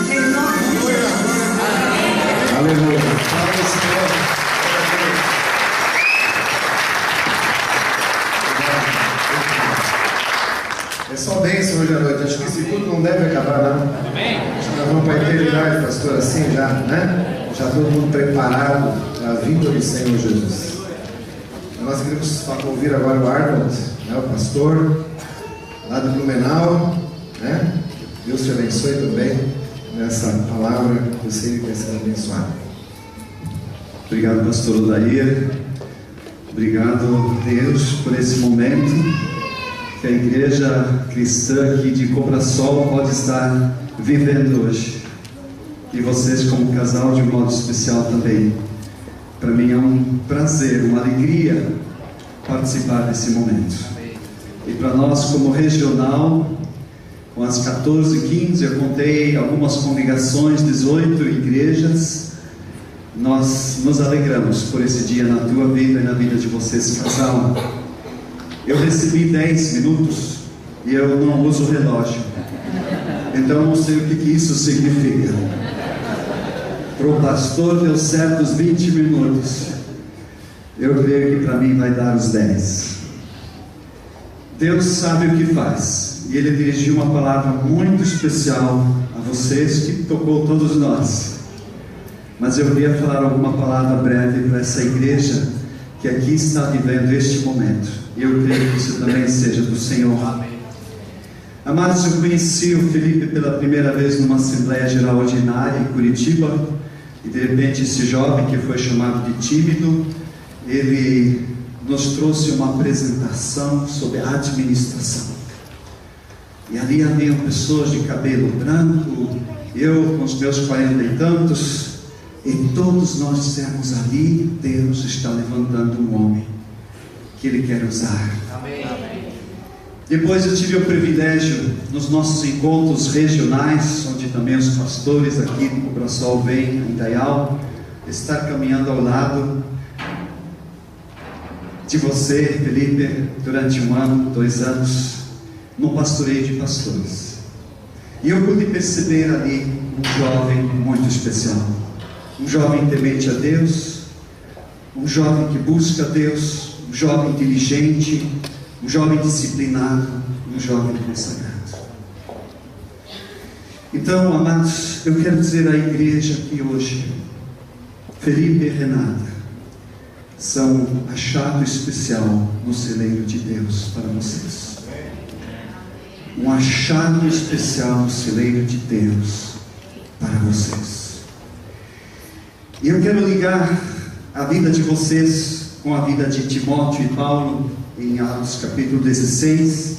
Em nome de Jesus. Aleluia. É só bênção hoje à noite. Acho que esse culto não deve acabar, não. Amém. Nós vamos para a eternidade, pastor, assim já, né? Já todo mundo preparado para a vinda do Senhor Jesus. Nós queremos ouvir agora o Arnold, né, o pastor, lá de Blumenau, né? Deus te abençoe também nessa palavra, eu sei que vai ser abençoado. Obrigado, pastor Odair. Obrigado, Deus, por esse momento que a igreja cristã aqui de Cobrasol pode estar vivendo hoje. E vocês como casal de um modo especial também. Para mim é um prazer, uma alegria participar desse momento. E para nós como regional, com as 14, 15, eu contei algumas congregações, 18 igrejas. Nós nos alegramos por esse dia na tua vida e na vida de vocês, casal. Eu recebi 10 minutos e eu não uso relógio, então não sei o que isso significa. Para o pastor deu certo os 20 minutos, eu creio que para mim vai dar os 10. Deus sabe o que faz, e Ele dirigiu uma palavra muito especial a vocês, que tocou todos nós. Mas eu queria falar alguma palavra breve para essa igreja que aqui está vivendo este momento. E eu creio que isso também seja do Senhor. Amém. Amados, eu conheci o Felipe pela primeira vez numa Assembleia Geral Ordinária em Curitiba. E de repente esse jovem que foi chamado de tímido, ele nos trouxe uma apresentação sobre a administração. E ali haviam pessoas de cabelo branco, eu com os meus 40 e tantos, e todos nós dissemos: ali Deus está levantando um homem que Ele quer usar. Amém. Depois eu tive o privilégio, nos nossos encontros regionais, onde também os pastores aqui do Cobrasol vêm, em Dayal, estar caminhando ao lado de você, Felipe, durante 1 ano, 2 anos, no pastoreio de pastores. E eu pude perceber ali um jovem muito especial, um jovem temente a Deus, um jovem que busca Deus, um jovem diligente, um jovem disciplinado, um jovem consagrado. Então, amados, eu quero dizer à igreja aqui hoje, Felipe e Renata são achado especial no celeiro de Deus para vocês. Um achado especial no celeiro de Deus para vocês. E eu quero ligar a vida de vocês com a vida de Timóteo e Paulo em Atos capítulo 16,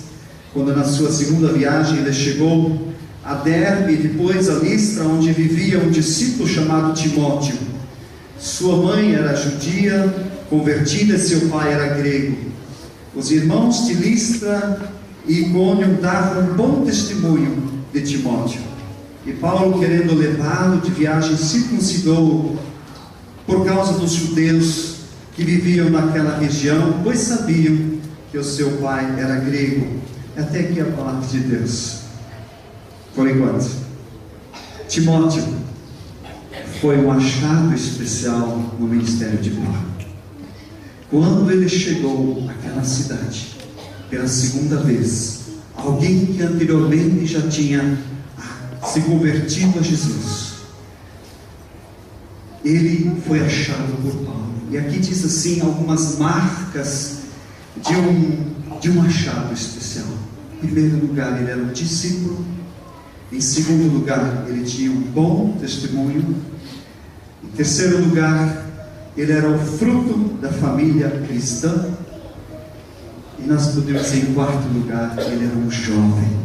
quando na sua segunda viagem ele chegou a Derbe e depois a Listra, onde vivia um discípulo chamado Timóteo. Sua mãe era judia, convertida, e seu pai era grego. Os irmãos de Listra e Icônio davam um bom testemunho de Timóteo. E Paulo, querendo levá-lo de viagem, circuncidou por causa dos judeus que viviam naquela região, pois sabiam que o seu pai era grego. Até que a palavra de Deus, por enquanto, Timóteo foi um achado especial no ministério de Paulo. Quando ele chegou àquela cidade, pela segunda vez, alguém que anteriormente já tinha se convertido a Jesus, ele foi achado por Paulo. E aqui diz assim, algumas marcas de um achado especial. Em primeiro lugar, ele era um discípulo. Em segundo lugar, ele tinha um bom testemunho. Em terceiro lugar, ele era o fruto da família cristã. E nós podemos dizer, em quarto lugar, ele era um jovem.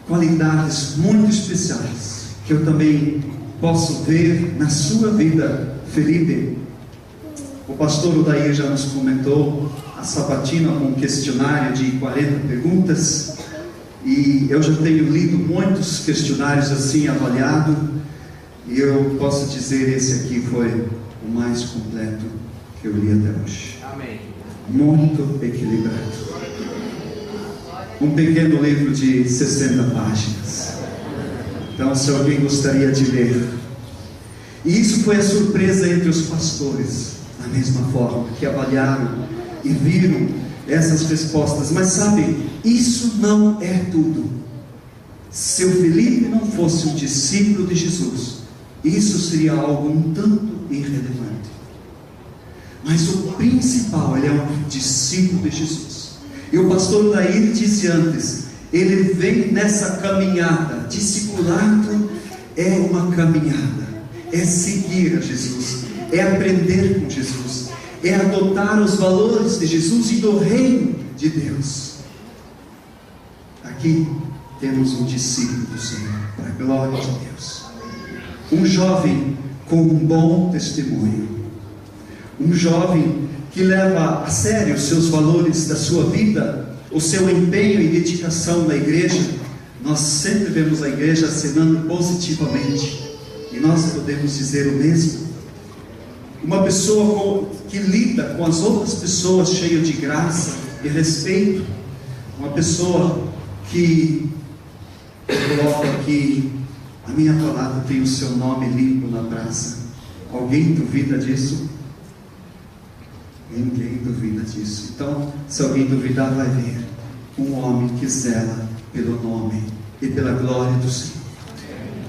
Qualidades muito especiais que eu também posso ver na sua vida, Felipe. O pastor Odair já nos comentou a sabatina com um questionário de 40 perguntas, e eu já tenho lido muitos questionários assim avaliado, e eu posso dizer, esse aqui foi o mais completo que eu li até hoje. Amém. Muito equilibrado. Um pequeno livro de 60 páginas. Então, se alguém gostaria de ler. E isso foi a surpresa entre os pastores, da mesma forma, que avaliaram e viram essas respostas. Mas sabe, isso não é tudo. Se o Felipe não fosse um discípulo de Jesus, isso seria algo um tanto irrelevante. Mas o principal, ele é um discípulo de Jesus. E o pastor Daí disse antes, ele vem nessa caminhada. Discipulado é uma caminhada, é seguir a Jesus, é aprender com Jesus, é adotar os valores de Jesus e do reino de Deus. Aqui temos um discípulo do Senhor, para a glória de Deus. Um jovem com um bom testemunho. Um jovem que leva a sério os seus valores da sua vida, o seu empenho e dedicação na igreja. Nós sempre vemos a igreja acenando positivamente, e nós podemos dizer o mesmo. Uma pessoa que lida com as outras pessoas cheia de graça e respeito. Uma pessoa que, eu coloco aqui, a minha palavra tem o seu nome limpo na praça. Alguém duvida disso? Ninguém duvida disso. Então, se alguém duvidar, vai ver um homem que zela pelo nome e pela glória do Senhor.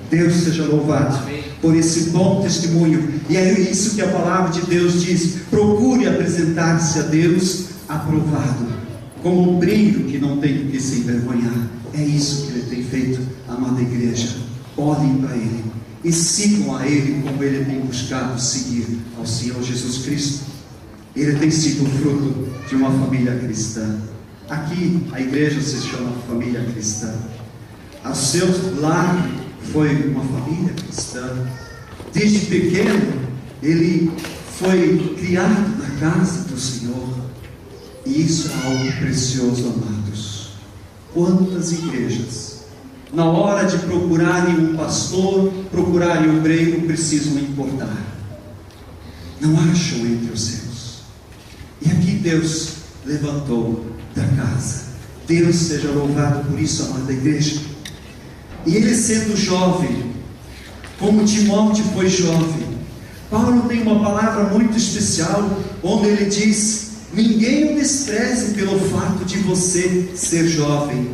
Deus seja louvado por esse bom testemunho. E é isso que a palavra de Deus diz: procure apresentar-se a Deus aprovado, como um brilho que não tem que se envergonhar. É isso que Ele tem feito, amada igreja. Olhem para Ele e sigam a Ele como Ele tem buscado seguir ao Senhor Jesus Cristo. Ele tem sido fruto de uma família cristã. Aqui a igreja se chama família cristã. O seu lar foi uma família cristã. Desde pequeno ele foi criado na casa do Senhor. E isso é algo precioso, amados. Quantas igrejas, na hora de procurarem um pastor, procurarem um obreiro, precisam importar. Não acham entre os seus. E aqui Deus levantou da casa. Deus seja louvado por isso, amada igreja. E ele sendo jovem, como Timóteo foi jovem, Paulo tem uma palavra muito especial, onde ele diz: ninguém o despreze pelo fato de você ser jovem,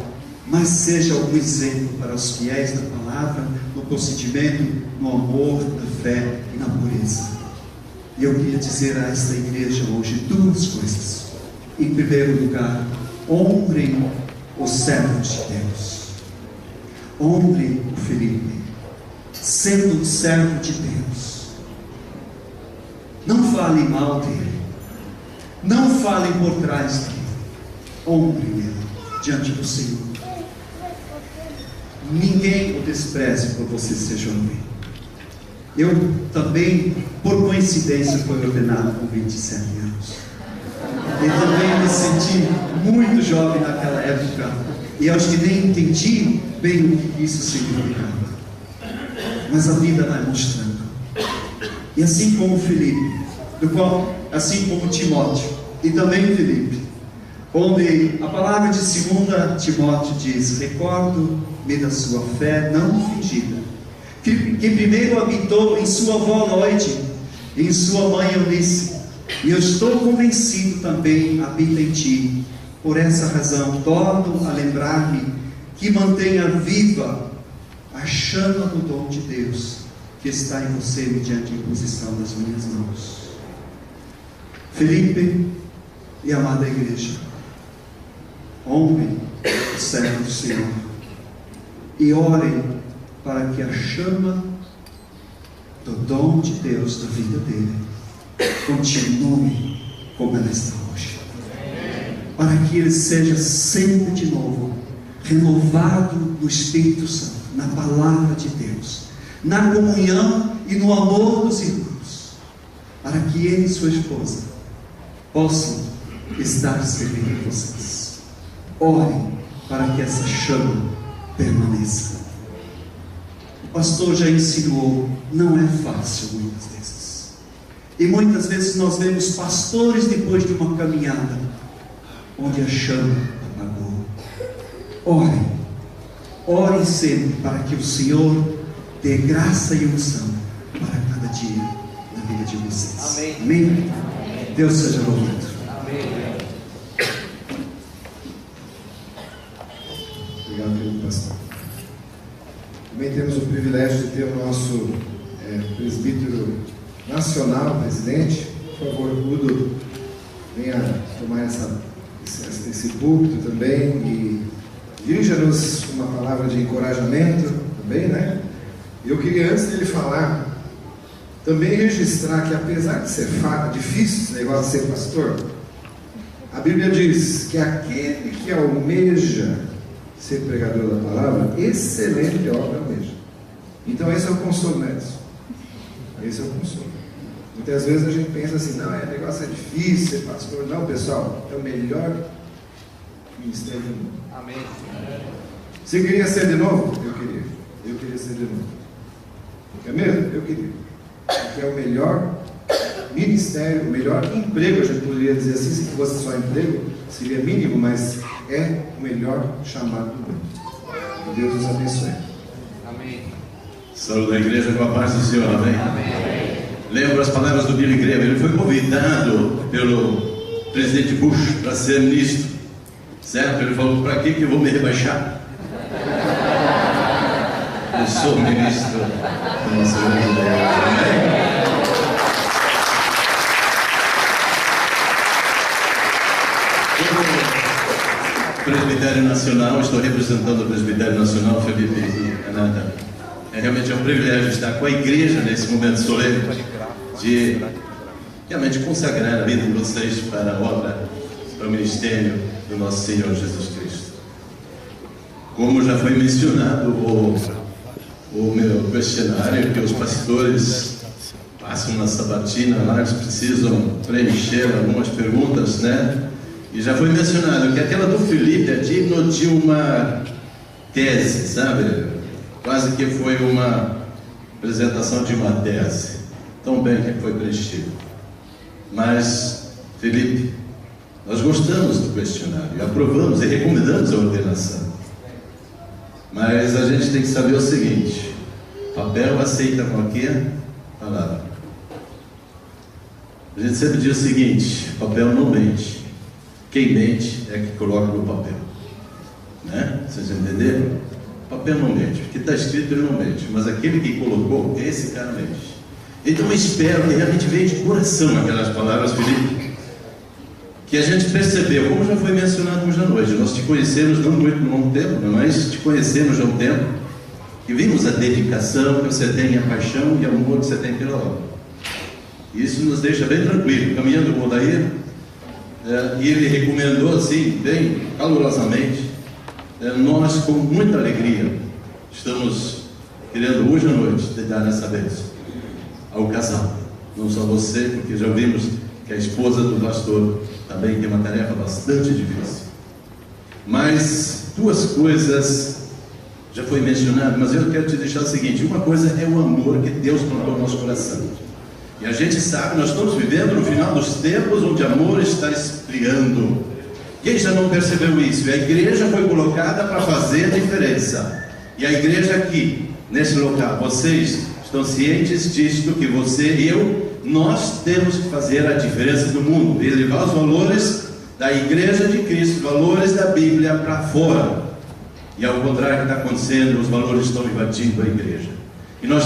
mas seja um exemplo para os fiéis da palavra, no procedimento, no amor, na fé e na pureza. E eu queria dizer a esta igreja hoje duas coisas. Em primeiro lugar, honrem os servos de Deus. Honrem o Felipe. sendo um servo de Deus. Não fale mal dele, não falem por trás dele. Honre ele diante do Senhor. Ninguém o despreze por você ser jovem. Eu também, por coincidência, fui ordenado com 27 anos. E também me senti muito jovem naquela época. E acho que nem entendi bem o que isso significava. Mas a vida vai mostrando. E assim como Filipe, assim como Timóteo, e também Filipe, onde a palavra de 2 Timóteo diz: recordo-me da sua fé não fingida, que primeiro habitou em sua avó Loide, em sua mãe Eunice, e eu estou convencido também habita em ti. Por essa razão torno a lembrar-me que mantenha viva a chama do dom de Deus que está em você mediante a imposição das minhas mãos. Felipe e amada igreja, honrem o servo do Senhor e orem para que a chama do dom de Deus da vida dele continue como ela está hoje, para que ele seja sempre de novo renovado no Espírito Santo, na palavra de Deus, na comunhão e no amor dos irmãos, para que ele e sua esposa possam estar servindo vocês. Orem para que essa chama permaneça. O pastor já ensinou, não é fácil muitas vezes. E muitas vezes nós vemos pastores depois de uma caminhada onde a chama apagou. Orem sempre para que o Senhor dê graça e unção para cada dia na vida de vocês. Amém. Amém? Deus seja louvado. Amém. Obrigado, querido pastor. Também temos o privilégio de ter o nosso presbítero nacional, presidente. Por favor, Udo, venha tomar esse púlpito também e dirija-nos uma palavra de encorajamento também, né? Eu queria, antes dele falar, também registrar que, apesar de ser difícil esse negócio de ser pastor, a Bíblia diz que aquele que almeja ser pregador da palavra, excelente obra almeja. Então esse é o consolo, né? Esse é o consolo. Muitas vezes a gente pensa assim, não, o negócio é difícil ser pastor. Não, pessoal, é o melhor ministério do mundo. Amém. Você queria ser de novo? Eu queria. Eu queria ser de novo. É mesmo? Eu queria. Porque é o melhor ministério, o melhor emprego, a gente poderia dizer assim, se fosse só emprego, seria mínimo, mas é o melhor chamado do mundo. Que Deus nos abençoe. Amém. Saúde da igreja com a paz do Senhor, amém? Amém. Lembro as palavras do Billy Graham. Ele foi convidado pelo presidente Bush para ser ministro, certo? Ele falou: para que eu vou me rebaixar? Eu sou ministro do nosso Deus da igreja, amém? Presbitério Nacional, estou representando o Presbitério Nacional, Felipe e Renata. É realmente um privilégio estar com a igreja nesse momento solene, de realmente consagrar a vida de vocês para a obra, para o ministério do nosso Senhor Jesus Cristo. Como já foi mencionado o meu questionário, que os pastores passam na sabatina lá, eles precisam preencher algumas perguntas, né? E já foi mencionado que aquela do Felipe é digno de uma tese, sabe? Quase que foi uma apresentação de uma tese. Tão bem que foi preenchido. Mas, Felipe, nós gostamos do questionário, aprovamos e recomendamos a ordenação. Mas a gente tem que saber o seguinte: papel aceita qualquer palavra. A gente sempre diz o seguinte: papel não mente. Quem mente é que coloca no papel, né? Vocês entenderam? Papel não mente, porque está escrito ele não mente, mas aquele que colocou, esse cara mente. Então eu espero que realmente venha de coração aquelas palavras, Felipe, que a gente percebeu, como já foi mencionado hoje à noite. Nós te conhecemos não muito longo tempo, mas te conhecemos já há um tempo, E vimos a dedicação que você tem, a paixão e o amor que você tem pela obra. Isso nos deixa bem tranquilo. Caminhando com o Odair, e ele recomendou assim, bem calorosamente, nós com muita alegria estamos querendo hoje à noite te dar essa bênção ao casal. Não só você, porque já vimos que a esposa do pastor também tem uma tarefa bastante difícil. Mas duas coisas já foi mencionado, mas eu quero te deixar o seguinte: uma coisa é o amor que Deus plantou no nosso coração. E a gente sabe, nós estamos vivendo no final dos tempos onde amor está esfriando. Quem já não percebeu isso? A igreja foi colocada para fazer a diferença. E a igreja aqui, nesse local, vocês estão cientes disto, que você e eu, nós temos que fazer a diferença no mundo, e levar os valores da igreja de Cristo, os valores da Bíblia para fora. E ao contrário do que está acontecendo, os valores estão invadindo a igreja. E nós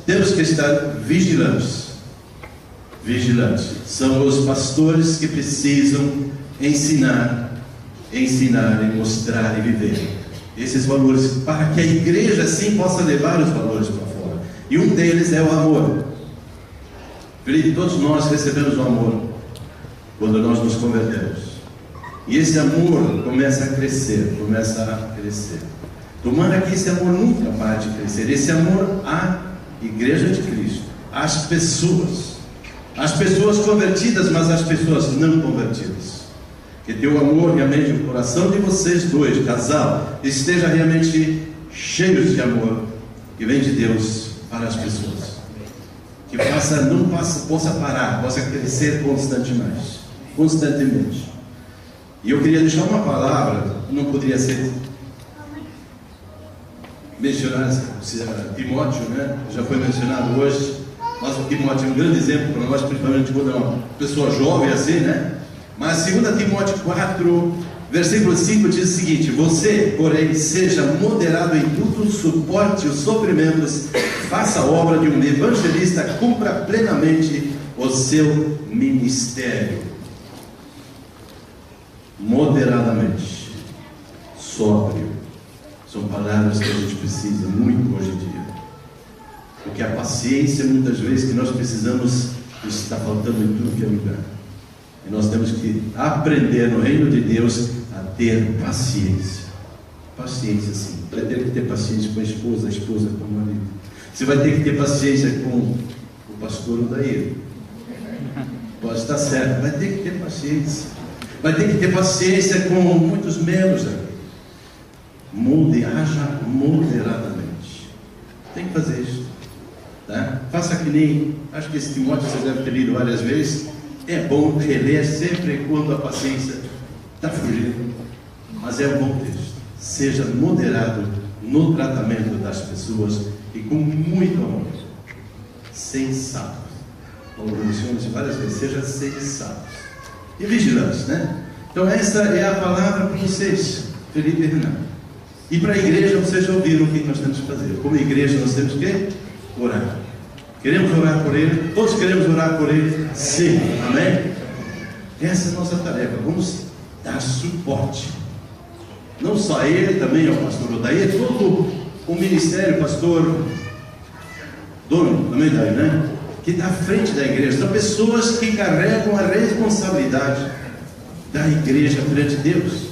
temos que estar vigilantes. São os pastores que precisam ensinar e mostrar e viver esses valores, para que a igreja assim possa levar os valores para fora. E um deles é o amor. Felipe, todos nós recebemos o amor quando nós nos convertemos. E esse amor começa a crescer. Tomara que esse amor nunca pare de crescer. Esse amor à igreja de Cristo, às pessoas convertidas, mas às pessoas não convertidas. Que teu amor, realmente, o coração de vocês dois, casal, esteja realmente cheios de amor que vem de Deus para as pessoas. Que possa parar, possa crescer constantemente. E eu queria deixar uma palavra, não poderia ser mencionar Timóteo, né? Já foi mencionado hoje, mas o Timóteo é um grande exemplo para nós, principalmente quando é uma pessoa jovem assim, né? Mas 2 Timóteo 4, versículo 5 diz o seguinte: você, porém, seja moderado em tudo, suporte os sofrimentos, faça a obra de um evangelista, cumpra plenamente o seu ministério. Moderadamente, sóbrio, são palavras que a gente precisa muito hoje em dia, porque a paciência, muitas vezes, que nós precisamos, está faltando em tudo que é lugar. E nós temos que aprender no reino de Deus a ter paciência. Paciência, sim. Vai ter que ter paciência com a esposa com o marido. Você vai ter que ter paciência com o pastor Odair. Pode estar certo, vai ter que ter paciência. Vai ter que ter paciência com muitos membros aqui. Haja moderadamente. Tem que fazer isso. Tá? Faça que nem, acho que esse Timóteo você deve ter lido várias vezes. É bom reler sempre quando a paciência está fugindo, mas é um bom texto. Seja moderado no tratamento das pessoas e com muito amor, sensato. Paulo menciona isso várias vezes: seja sensato e vigilantes, né? Então essa é a palavra para vocês, Felipe e Renato. E para a igreja, vocês já ouviram o que nós temos que fazer. Como igreja, nós temos que orar. Queremos orar por ele? Todos queremos orar por ele? Sim, amém? Essa é a nossa tarefa. Vamos dar suporte, não só a ele, também ao pastor Odair, todo o ministério, pastor dono, também daí, né? Que está à frente da igreja. São pessoas que carregam a responsabilidade da igreja perante Deus.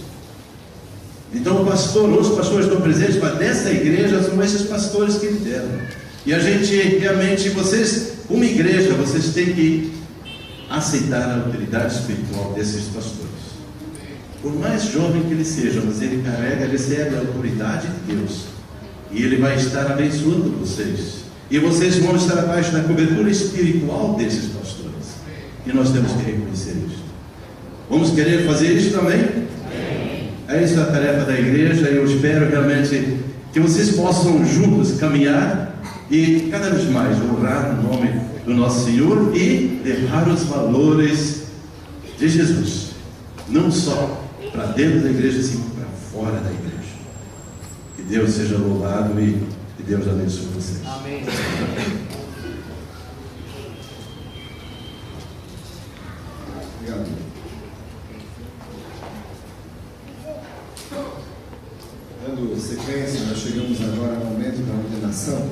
Então o pastor, os pastores estão presentes, mas dessa igreja são esses pastores que lideram. E a gente realmente, vocês, como igreja, vocês têm que aceitar a autoridade espiritual desses pastores. Por mais jovem que ele seja, mas ele recebe a autoridade de Deus. E ele vai estar abençoando vocês. E vocês vão estar abaixo da cobertura espiritual desses pastores. E nós temos que reconhecer isso. Vamos querer fazer isso também? É isso a tarefa da igreja. E eu espero realmente que vocês possam juntos caminhar e cada vez mais honrar o nome do nosso Senhor e levar os valores de Jesus, não só para dentro da igreja, sim, para fora da igreja. Que Deus seja louvado e que Deus abençoe vocês. Amém. Obrigado. Dando sequência, nós chegamos agora ao momento da ordenação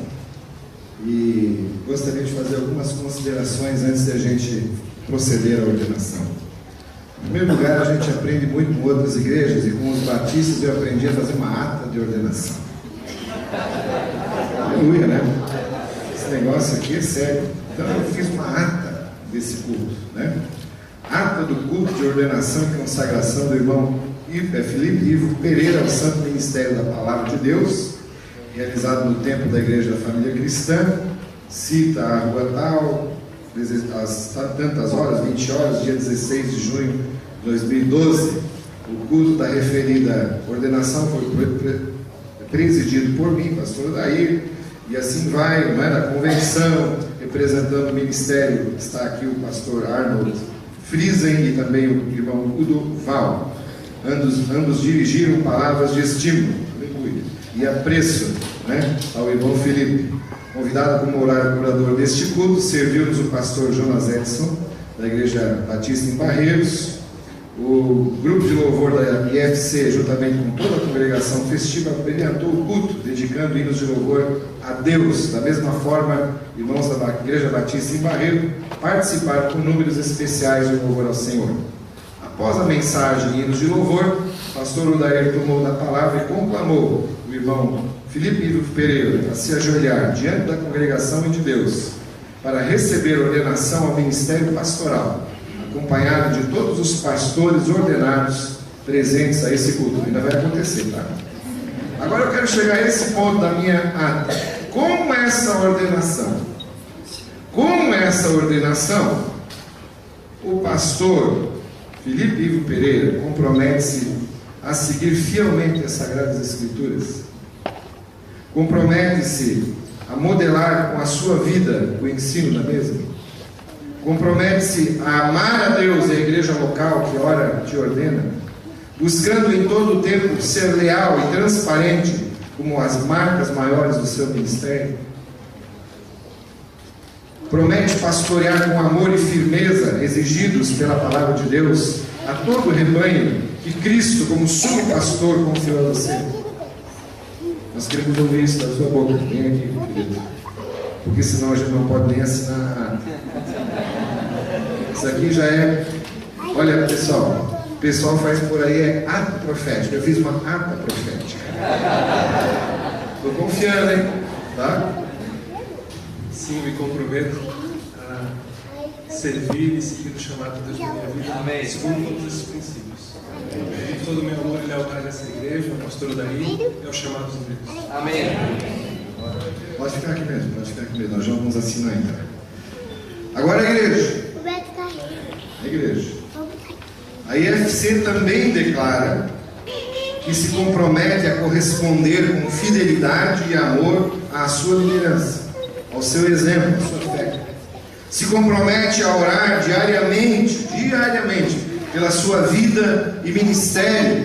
e gostaria de fazer algumas considerações antes de a gente proceder à ordenação. Em primeiro lugar, a gente aprende muito com outras igrejas, e com os batistas eu aprendi a fazer uma ata de ordenação. Aleluia, né? Esse negócio aqui é sério. Então eu fiz uma ata desse culto, né? Ata do culto de ordenação e consagração do irmão Felipe Ivo Pereira ao Santo Ministério da Palavra de Deus, realizado no templo da Igreja da Família Cristã, cita a rua tal, às tantas horas, 20 horas, dia 16 de junho de 2012. O culto da referida ordenação foi presidido por mim, pastor Odair, e assim vai, não é, na convenção, representando o ministério, está aqui o pastor Arnold Friesen e também o irmão Udo Val. Ambos dirigiram palavras de estímulo, aleluia, e apreço, né, ao irmão Felipe. Convidado como orador deste culto, serviu-nos o pastor Jonas Edson, da Igreja Batista em Barreiros. O grupo de louvor da IFC, juntamente com toda a congregação festiva, brilhantou o culto, dedicando hinos de louvor a Deus. Da mesma forma, irmãos da Igreja Batista em Barreiro participaram com números especiais de louvor ao Senhor. Após a mensagem e hinos de louvor, o pastor Odair tomou da palavra e conclamou o irmão Felipe Ivo Pereira a se ajoelhar diante da congregação e de Deus para receber ordenação ao ministério pastoral, acompanhado de todos os pastores ordenados presentes a esse culto. Ainda vai acontecer, tá? Agora eu quero chegar a esse ponto da minha ata. Com essa ordenação, o pastor Felipe Ivo Pereira compromete-se a seguir fielmente as Sagradas Escrituras, compromete-se a modelar com a sua vida o ensino da mesma, compromete-se a amar a Deus e a igreja local que ora te ordena, buscando em todo o tempo ser leal e transparente como as marcas maiores do seu ministério. Promete pastorear com amor e firmeza exigidos pela palavra de Deus a todo o rebanho que Cristo, como sumo pastor, confiou a você. Nós queremos ouvir isso da sua boca. Vem aqui, querido. Porque senão a gente não pode nem assinar a ata. Isso aqui já é... Olha, pessoal, o pessoal faz por aí é ata profética. Eu fiz uma ata profética. Estou confiando, hein? Tá? Sim, me comprometo a servir e seguir o chamado de Deus na minha vida. Amém. Segundo todos esses princípios. Com todo o meu amor e lealdade a essa igreja, ao pastor Odair e ao chamado de Deus. Amém. Pode ficar aqui mesmo, nós já vamos assinar então. Agora a igreja. A igreja. A IFC também declara que se compromete a corresponder com fidelidade e amor à sua liderança, ao seu exemplo, à sua fé. Se compromete a orar diariamente, pela sua vida e ministério,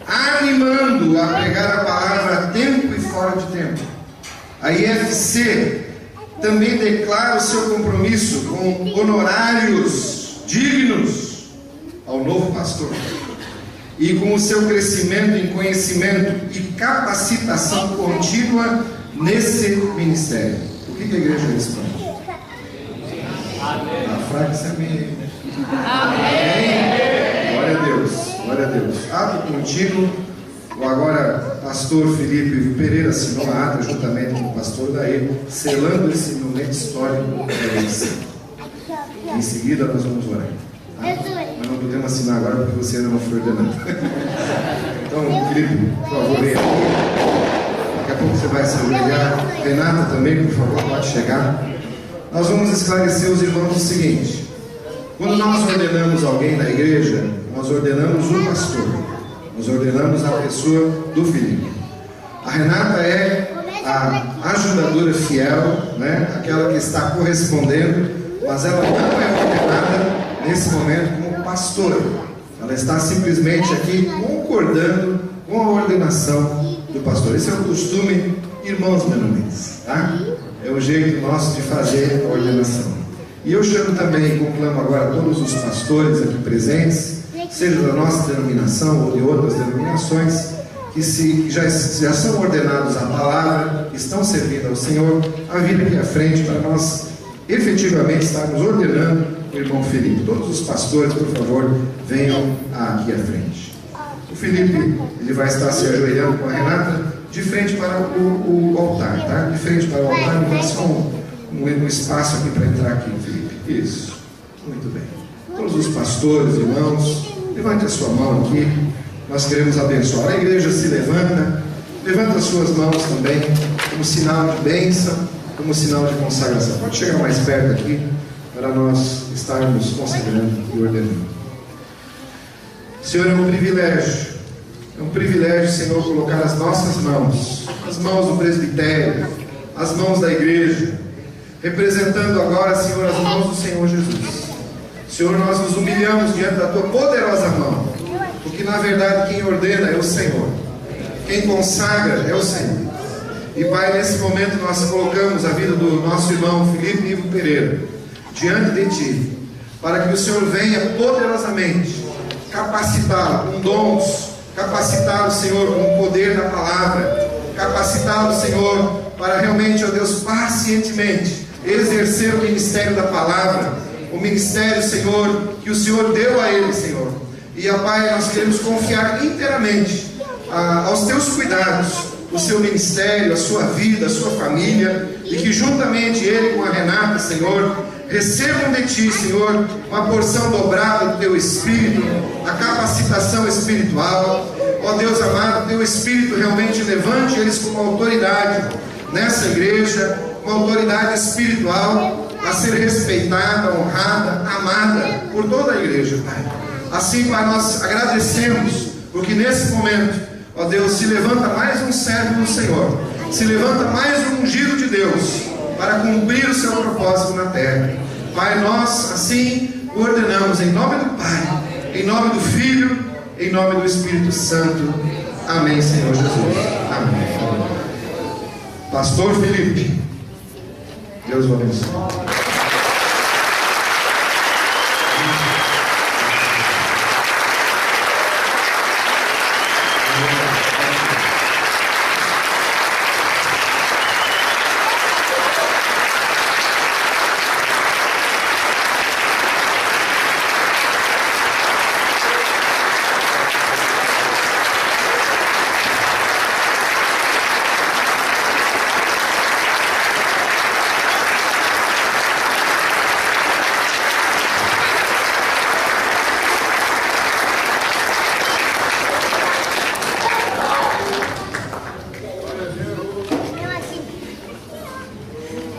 animando a pregar a palavra a tempo e fora de tempo. A IFC também declara o seu compromisso com honorários dignos ao novo pastor e com o seu crescimento em conhecimento e capacitação contínua nesse ministério. O que a igreja responde? A frase é amém. Amém. Glória a Deus, glória a Deus. Ato contínuo. O agora pastor Felipe Pereira assinou a ata juntamente com o pastor Odair, selando esse momento histórico da eleição. Em seguida nós vamos orar. Mas não podemos assinar agora porque você ainda não foi ordenado. Então, Felipe, por favor, venha aqui. Daqui a pouco você vai se ajoelhar. Renata também, por favor, pode chegar. Nós vamos esclarecer os irmãos o seguinte: quando nós ordenamos alguém na igreja, nós ordenamos um pastor, nós ordenamos a pessoa do Felipe. A Renata é a ajudadora fiel, né? Aquela que está correspondendo, mas ela não é ordenada nesse momento como pastora. Ela está simplesmente aqui concordando com a ordenação do pastor. Esse é o costume, irmãos menores, tá? É o jeito nosso de fazer a ordenação. E eu chamo também e conclamo agora todos os pastores aqui presentes, seja da nossa denominação ou de outras denominações, que já são ordenados à palavra, estão servindo ao Senhor, a vir aqui à frente para nós efetivamente estarmos ordenando o irmão Felipe. Todos os pastores, por favor, venham aqui à frente. O Felipe, ele vai estar se ajoelhando com a Renata de frente para o altar, tá? De frente para o altar, me dá só um espaço aqui para entrar aqui, Felipe. Isso, muito bem. Todos os pastores, irmãos, levante a sua mão aqui. Nós queremos abençoar. A igreja se levanta as suas mãos também, como sinal de bênção, como sinal de consagração. Pode chegar mais perto aqui, para nós estarmos consagrando e ordenando. Senhor, é um privilégio, Senhor, colocar as nossas mãos, as mãos do presbitério, as mãos da igreja, representando agora, Senhor, as mãos do Senhor Jesus. Senhor, nós nos humilhamos diante da Tua poderosa mão, porque na verdade quem ordena é o Senhor, quem consagra é o Senhor. E Pai, nesse momento nós colocamos a vida do nosso irmão Felipe Ivo Pereira diante de Ti, para que o Senhor venha poderosamente capacitá-lo com dons, capacitá-lo, Senhor, com o poder da palavra, capacitá-lo, Senhor, para realmente, ó Deus, pacientemente exercer o ministério da palavra, o ministério, Senhor, que o Senhor deu a ele, Senhor. E, ó Pai, nós queremos confiar inteiramente aos Teus cuidados, o seu ministério, a sua vida, a sua família, e que juntamente ele com a Renata, Senhor, recebam de Ti, Senhor, uma porção dobrada do Teu Espírito, a capacitação espiritual. Ó Deus amado, Teu Espírito realmente levante eles como autoridade nessa igreja, uma autoridade espiritual a ser respeitada, honrada, amada por toda a igreja, Pai. Assim, Pai, nós agradecemos, porque nesse momento, ó Deus, se levanta mais um servo do Senhor, se levanta mais um ungido de Deus, para cumprir o seu propósito na terra. Pai, nós assim o ordenamos em nome do Pai, em nome do Filho, em nome do Espírito Santo. Amém, Senhor Jesus. Amém. Pastor Felipe, Deus o abençoe.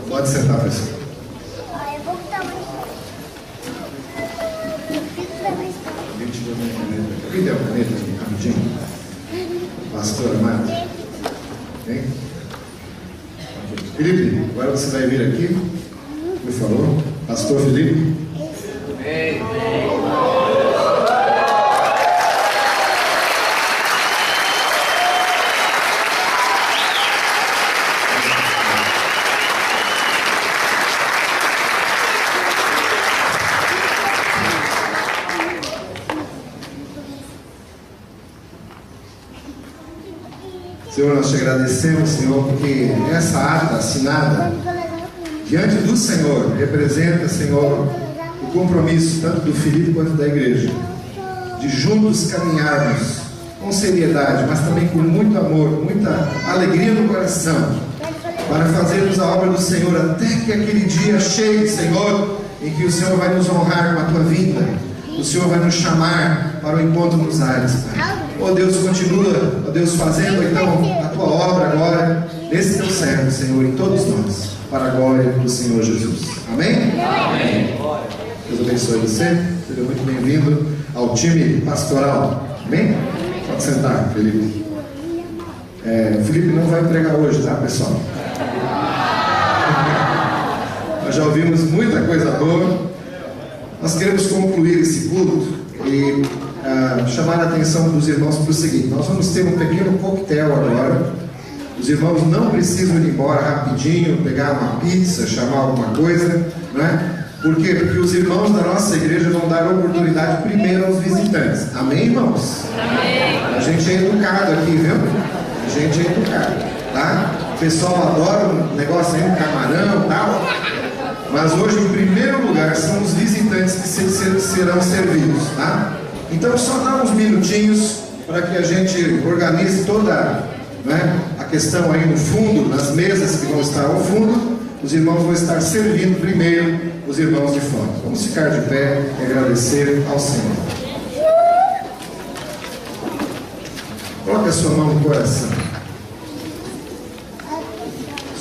Pode sentar, pessoal. Quem deu a caneta aqui, rapidinho? Pastor amado. Hein? Felipe, agora você vai vir aqui, me falou. Pastor Felipe. Senhor, nós te agradecemos, Senhor, porque essa ata assinada diante do Senhor representa, Senhor, o compromisso tanto do Felipe quanto da igreja, de juntos caminharmos com seriedade, mas também com muito amor, muita alegria no coração, para fazermos a obra do Senhor até que aquele dia chegue, Senhor, em que o Senhor vai nos honrar com a Tua vinda, o Senhor vai nos chamar para o encontro nos ares, Pai. Oh Deus, continua, oh Deus, fazendo então a Tua obra agora, nesse Teu servo, Senhor, em todos nós, para a glória do Senhor Jesus. Amém? Amém. Deus abençoe você, seja muito bem-vindo ao time pastoral. Amém? Pode sentar, Felipe. O Felipe não vai pregar hoje, tá, pessoal? Nós já ouvimos muita coisa boa. Nós queremos concluir esse culto e chamar a atenção dos irmãos para o seguinte: nós vamos ter um pequeno coquetel agora. Os irmãos não precisam ir embora rapidinho, pegar uma pizza, chamar alguma coisa, não é? Por quê? Porque os irmãos da nossa igreja vão dar oportunidade primeiro aos visitantes. Amém, irmãos? Amém. A gente é educado aqui, viu? A gente é educado, tá? O pessoal adora um negócio aí, um camarão e tal. Mas hoje, em primeiro lugar, são os visitantes que serão servidos, tá? Então, só dá uns minutinhos para que a gente organize toda, né, a questão aí no fundo, nas mesas que vão estar ao fundo. Os irmãos vão estar servindo primeiro os irmãos de fora. Vamos ficar de pé e agradecer ao Senhor. Coloque a sua mão no coração.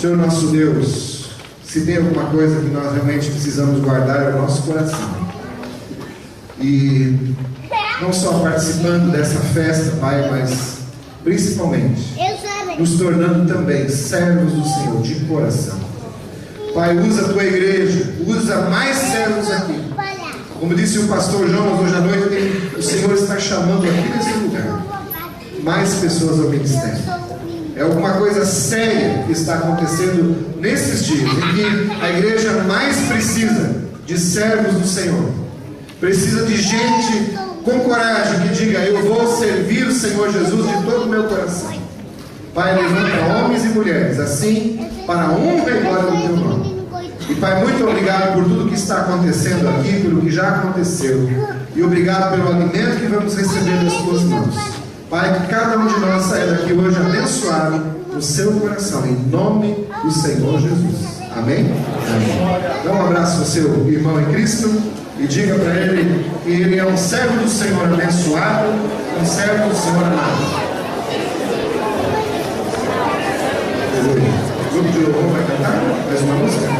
Senhor nosso Deus, se tem alguma coisa que nós realmente precisamos guardar é o nosso coração. E não só participando dessa festa, Pai, mas principalmente nos tornando também servos do Senhor de coração. Pai, usa a tua igreja, usa mais servos aqui. Como disse o pastor Jonas hoje à noite, o Senhor está chamando aqui nesse lugar mais pessoas ao ministério. É alguma coisa séria que está acontecendo nesses dias, em que a igreja mais precisa de servos do Senhor. Precisa de gente com coragem que diga: eu vou servir o Senhor Jesus de todo o meu coração. Pai, levanta homens e mulheres assim, para a honra e glória do teu nome. E Pai, muito obrigado por tudo que está acontecendo aqui, pelo que já aconteceu. E obrigado pelo alimento que vamos receber das tuas mãos. Pai, que cada um de nós saia daqui hoje abençoado no seu coração, em nome do Senhor Jesus. Amém? Amém. Dá um abraço ao seu irmão em Cristo e diga para ele que ele é um servo do Senhor abençoado, um servo do Senhor amado. O grupo de louvor vai cantar mais uma música?